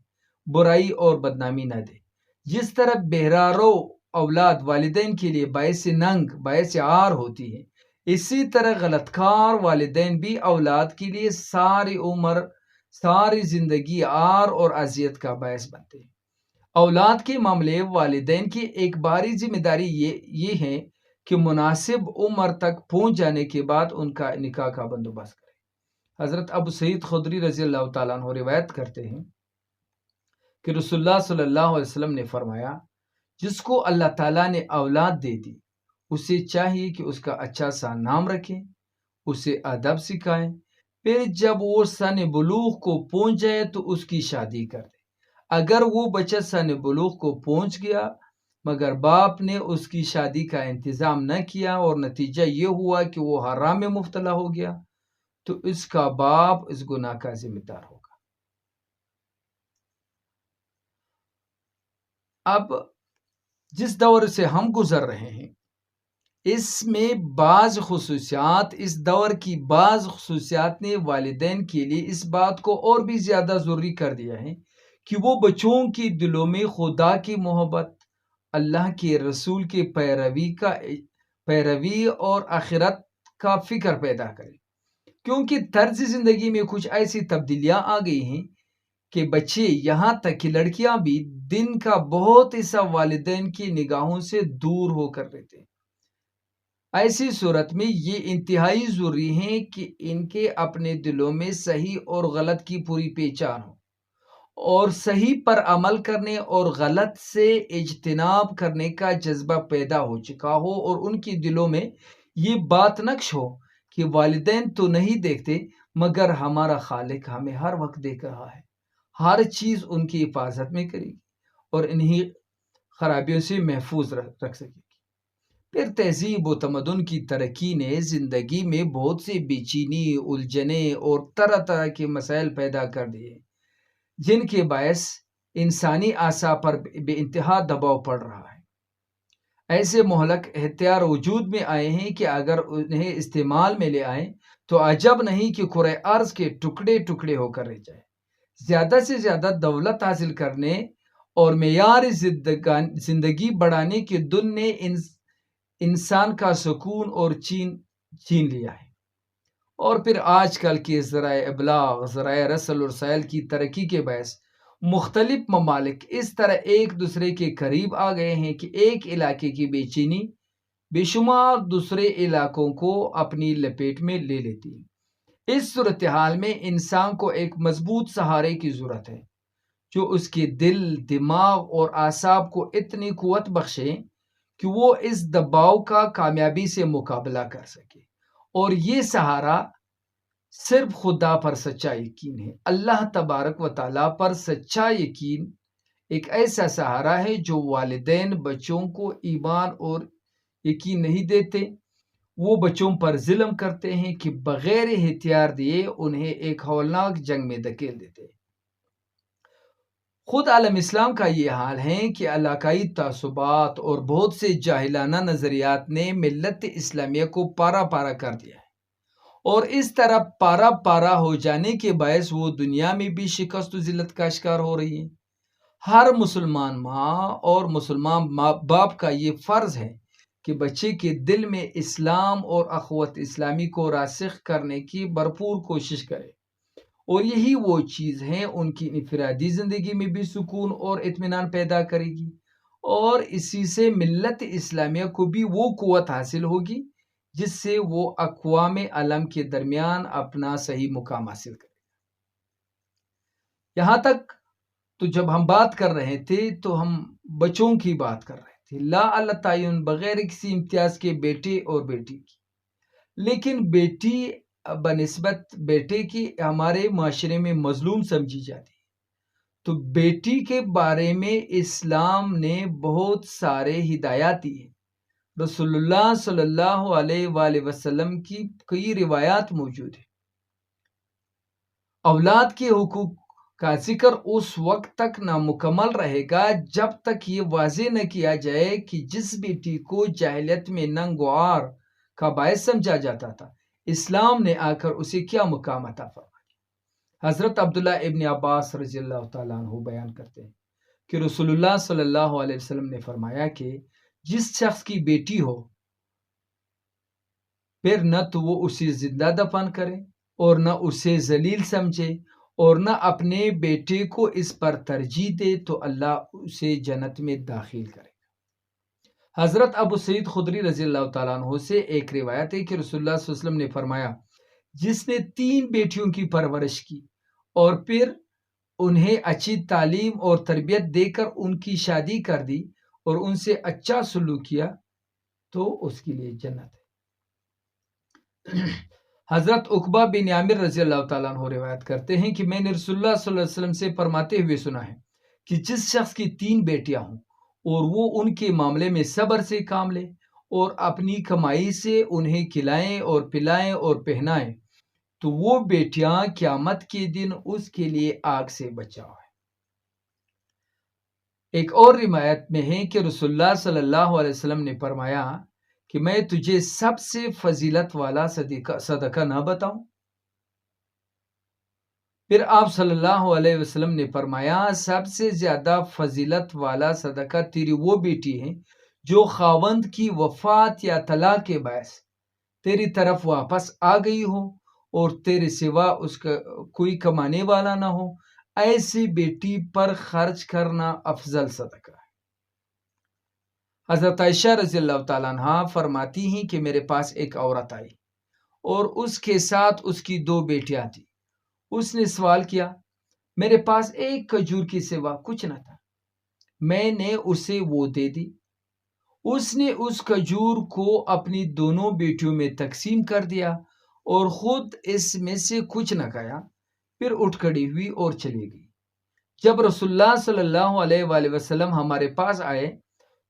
برائی اور بدنامی نہ دے۔ جس طرح بہرارو اولاد والدین کے لیے باعث ننگ باعث عار ہوتی ہے، اسی طرح غلط کار والدین بھی اولاد کے لیے ساری عمر ساری زندگی عار اور اذیت کا باعث بنتے ہیں۔ اولاد کے معاملے والدین کی ایک باری ذمہ داری یہ ہے کہ مناسب عمر تک پہنچ جانے کے بعد ان کا نکاح کا بندوبست کرے۔ حضرت ابو سعید خدری رضی اللہ تعالیٰ عنہ روایت کرتے ہیں کہ رسول اللہ صلی اللہ علیہ وسلم نے فرمایا، جس کو اللہ تعالیٰ نے اولاد دے دی اسے چاہیے کہ اس کا اچھا سا نام رکھے، اسے ادب سکھائے، پھر جب وہ سن بلوغ کو پہنچ جائے تو اس کی شادی کر دے۔ اگر وہ بچہ سن بلوغ کو پہنچ گیا مگر باپ نے اس کی شادی کا انتظام نہ کیا اور نتیجہ یہ ہوا کہ وہ حرام میں مبتلا ہو گیا تو اس کا باپ اس گناہ کا ذمہ دار ہوگا۔ اب جس دور سے ہم گزر رہے ہیں اس میں اس دور کی بعض خصوصیات نے والدین کے لیے اس بات کو اور بھی زیادہ ضروری کر دیا ہے کہ وہ بچوں کی دلوں میں خدا کی محبت، اللہ کے رسول کے پیروی اور آخرت کا فکر پیدا کرے، کیونکہ طرز زندگی میں کچھ ایسی تبدیلیاں آ گئی ہیں کہ بچے یہاں تک کہ لڑکیاں بھی دن کا بہت حصہ والدین کی نگاہوں سے دور ہو کر رہتے ہیں۔ ایسی صورت میں یہ انتہائی ضروری ہے کہ ان کے اپنے دلوں میں صحیح اور غلط کی پوری پہچان ہو اور صحیح پر عمل کرنے اور غلط سے اجتناب کرنے کا جذبہ پیدا ہو چکا ہو، اور ان کے دلوں میں یہ بات نقش ہو کہ والدین تو نہیں دیکھتے مگر ہمارا خالق ہمیں ہر وقت دیکھ رہا ہے، ہر چیز ان کی حفاظت میں کرے گی اور انہیں خرابیوں سے محفوظ رکھ سکے گی۔ پھر تہذیب و تمدن کی ترقی نے زندگی میں بہت سے بے چینی، الجھنیں اور طرح طرح کے مسائل پیدا کر دیے، جن کے باعث انسانی اعصاب پر بے انتہا دباؤ پڑ رہا ہے۔ ایسے مہلک ہتھیار وجود میں آئے ہیں کہ اگر انہیں استعمال میں لے آئیں تو عجب نہیں کہ کرۂ ارض کے ٹکڑے ٹکڑے ہو کر رہ جائے۔ زیادہ سے زیادہ دولت حاصل کرنے اور معیار زندگی بڑھانے کے دن نے انسان کا سکون اور چھین لیا ہے، اور پھر آج کل کے ذرائع ابلاغ، ذرائع رسل اور وسائل کی ترقی کے باعث مختلف ممالک اس طرح ایک دوسرے کے قریب آ گئے ہیں کہ ایک علاقے کی بے چینی بے شمار دوسرے علاقوں کو اپنی لپیٹ میں لے لیتی ہے۔ اس صورتحال میں انسان کو ایک مضبوط سہارے کی ضرورت ہے جو اس کے دل، دماغ اور اعصاب کو اتنی قوت بخشے کہ وہ اس دباؤ کا کامیابی سے مقابلہ کر سکے، اور یہ سہارا صرف خدا پر سچا یقین ہے۔ اللہ تبارک و تعالیٰ پر سچا یقین ایک ایسا سہارا ہے جو والدین بچوں کو ایمان اور یقین نہیں دیتے، وہ بچوں پر ظلم کرتے ہیں کہ بغیر ہتھیار دیے انہیں ایک ہولناک جنگ میں دھکیل دیتے ہیں۔ خود عالم اسلام کا یہ حال ہے کہ علاقائی تعصبات اور بہت سے جاہلانہ نظریات نے ملت اسلامیہ کو پارا پارا کر دیا ہے، اور اس طرح پارا پارا ہو جانے کے باعث وہ دنیا میں بھی شکست و ذلت کا شکار ہو رہی ہے۔ ہر مسلمان ماں اور مسلمان باپ کا یہ فرض ہے کہ بچے کے دل میں اسلام اور اخوت اسلامی کو راسخ کرنے کی بھرپور کوشش کرے، اور یہی وہ چیز ہے ان کی انفرادی زندگی میں بھی سکون اور اطمینان پیدا کرے گی، اور اسی سے ملت اسلامیہ کو بھی وہ قوت حاصل ہوگی جس سے وہ اقوام عالم کے درمیان اپنا صحیح مقام حاصل کرے۔ یہاں تک تو جب ہم بات کر رہے تھے تو ہم بچوں کی بات کر رہے تھے، لا اللہ تعین، بغیر کسی امتیاز کے بیٹے اور بیٹی کی، لیکن بیٹی بنسبت بیٹے کی ہمارے معاشرے میں مظلوم سمجھی جاتی ہے، تو بیٹی کے بارے میں اسلام نے بہت سارے ہدایات دی ہیں۔ رسول اللہ صلی اللہ علیہ وآلہ وسلم کی کئی روایات موجود ہیں۔ اولاد کے حقوق کا ذکر اس وقت تک نامکمل رہے گا جب تک یہ واضح نہ کیا جائے کہ جس بیٹی کو جاہلیت میں ننگ و عار کا باعث سمجھا جاتا تھا، اسلام نے آ کر اسے کیا مقام عطا فرمایا۔ حضرت عبداللہ ابن عباس رضی اللہ تعالیٰ عنہ بیان کرتے ہیں کہ رسول اللہ صلی اللہ علیہ وسلم نے فرمایا کہ جس شخص کی بیٹی ہو، پھر نہ تو وہ اسے زندہ دفن کرے اور نہ اسے ذلیل سمجھے اور نہ اپنے بیٹے کو اس پر ترجیح دے، تو اللہ اسے جنت میں داخل کرے گا۔ حضرت ابو سعید خدری رضی اللہ تعالیٰ عنہ سے ایک روایت ہے کہ رسول اللہ صلی اللہ علیہ وسلم نے فرمایا، جس نے 3 بیٹیوں کی پرورش کی اور پھر انہیں اچھی تعلیم اور تربیت دے کر ان کی شادی کر دی اور ان سے اچھا سلوک کیا، تو اس کے لیے جنت ہے۔ حضرت عقبہ بن عامر رضی اللہ تعالیٰ عنہ روایت کرتے ہیں کہ میں نے رسول اللہ صلی اللہ علیہ وسلم سے فرماتے ہوئے سنا ہے کہ جس شخص کی 3 بیٹیاں ہوں اور وہ ان کے معاملے میں صبر سے کام لے اور اپنی کمائی سے انہیں کھلائیں اور پلائیں اور پہنائیں، تو وہ بیٹیاں قیامت کے دن اس کے لیے آگ سے بچاؤ ہے۔ ایک اور روایت میں ہے کہ رسول اللہ صلی اللہ علیہ وسلم نے فرمایا کہ میں تجھے سب سے فضیلت والا صدقہ نہ بتاؤں؟ پھر آپ صلی اللہ علیہ وسلم نے فرمایا، سب سے زیادہ فضیلت والا صدقہ تیری وہ بیٹی ہے جو خاوند کی وفات یا طلاق کے باعث تیری طرف واپس آ گئی ہو اور تیرے سوا اس کا کوئی کمانے والا نہ ہو، ایسی بیٹی پر خرچ کرنا افضل صدقہ ہے۔ حضرت عائشہ رضی اللہ تعالیٰ عنہ فرماتی ہیں کہ میرے پاس ایک عورت آئی اور اس کے ساتھ اس کی 2 بیٹیاں تھیں۔ اس نے سوال کیا، میرے پاس ایک کھجور کے سوا کچھ نہ تھا، میں نے اسے وہ دے دی۔ اس نے اس کھجور کو اپنی دونوں بیٹیوں میں تقسیم کر دیا اور خود اس میں سے کچھ نہ کھایا، پھر اٹھ کھڑی ہوئی اور چلی گئی۔ جب رسول اللہ صلی اللہ علیہ وآلہ وسلم ہمارے پاس آئے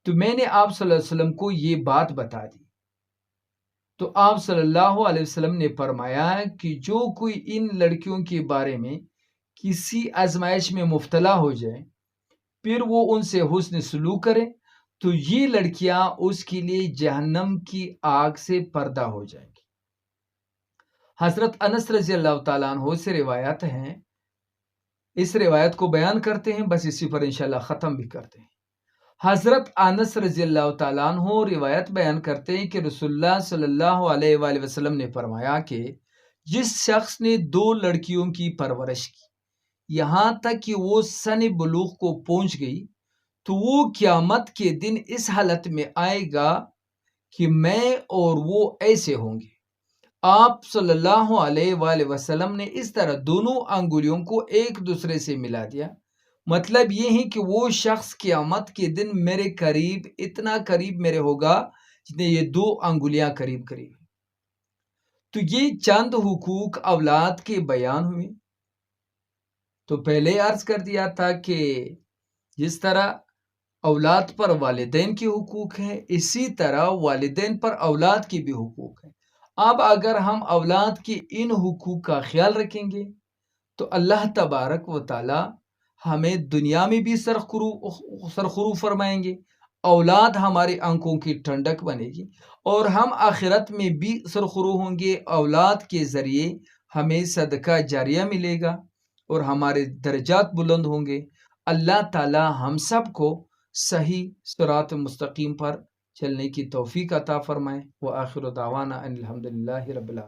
تو میں نے آپ صلی اللہ علیہ وسلم کو یہ بات بتا دی، تو آپ صلی اللہ علیہ وسلم نے فرمایا کہ جو کوئی ان لڑکیوں کے بارے میں کسی آزمائش میں مبتلا ہو جائے پھر وہ ان سے حسن سلوک کرے تو یہ لڑکیاں اس کے لیے جہنم کی آگ سے پردہ ہو جائیں گی۔ حضرت انس رضی اللہ تعالیٰ عنہ سے روایت ہیں، اس روایت کو بیان کرتے ہیں، بس اسی پر انشاءاللہ ختم بھی کرتے ہیں۔ حضرت انس رضی اللہ تعالیٰ عنہ روایت بیان کرتے ہیں کہ رسول اللہ صلی اللہ علیہ وآلہ وسلم نے فرمایا کہ جس شخص نے 2 لڑکیوں کی پرورش کی یہاں تک کہ وہ سن بلوغ کو پہنچ گئی تو وہ قیامت کے دن اس حالت میں آئے گا کہ میں اور وہ ایسے ہوں گے۔ آپ صلی اللہ علیہ وآلہ وسلم نے اس طرح دونوں انگلیوں کو ایک دوسرے سے ملا دیا، مطلب یہ ہے کہ وہ شخص قیامت کے دن میرے قریب، اتنا قریب میرے ہوگا جتنے یہ 2 انگلیاں قریب قریب۔ تو یہ چند حقوق اولاد کے بیان ہوئے۔ تو پہلے عرض کر دیا تھا کہ جس طرح اولاد پر والدین کے حقوق ہیں، اسی طرح والدین پر اولاد کے بھی حقوق ہیں۔ اب اگر ہم اولاد کے ان حقوق کا خیال رکھیں گے تو اللہ تبارک و تعالی ہمیں دنیا میں بھی سرخرو فرمائیں گے، اولاد ہماری آنکھوں کی ٹھنڈک بنے گی، اور ہم آخرت میں بھی سرخرو ہوں گے۔ اولاد کے ذریعے ہمیں صدقہ جاریہ ملے گا اور ہمارے درجات بلند ہوں گے۔ اللہ تعالی ہم سب کو صحیح صراط مستقیم پر چلنے کی توفیق عطا فرمائے۔ وآخر دعوانا ان الحمدللہ رب العالمین۔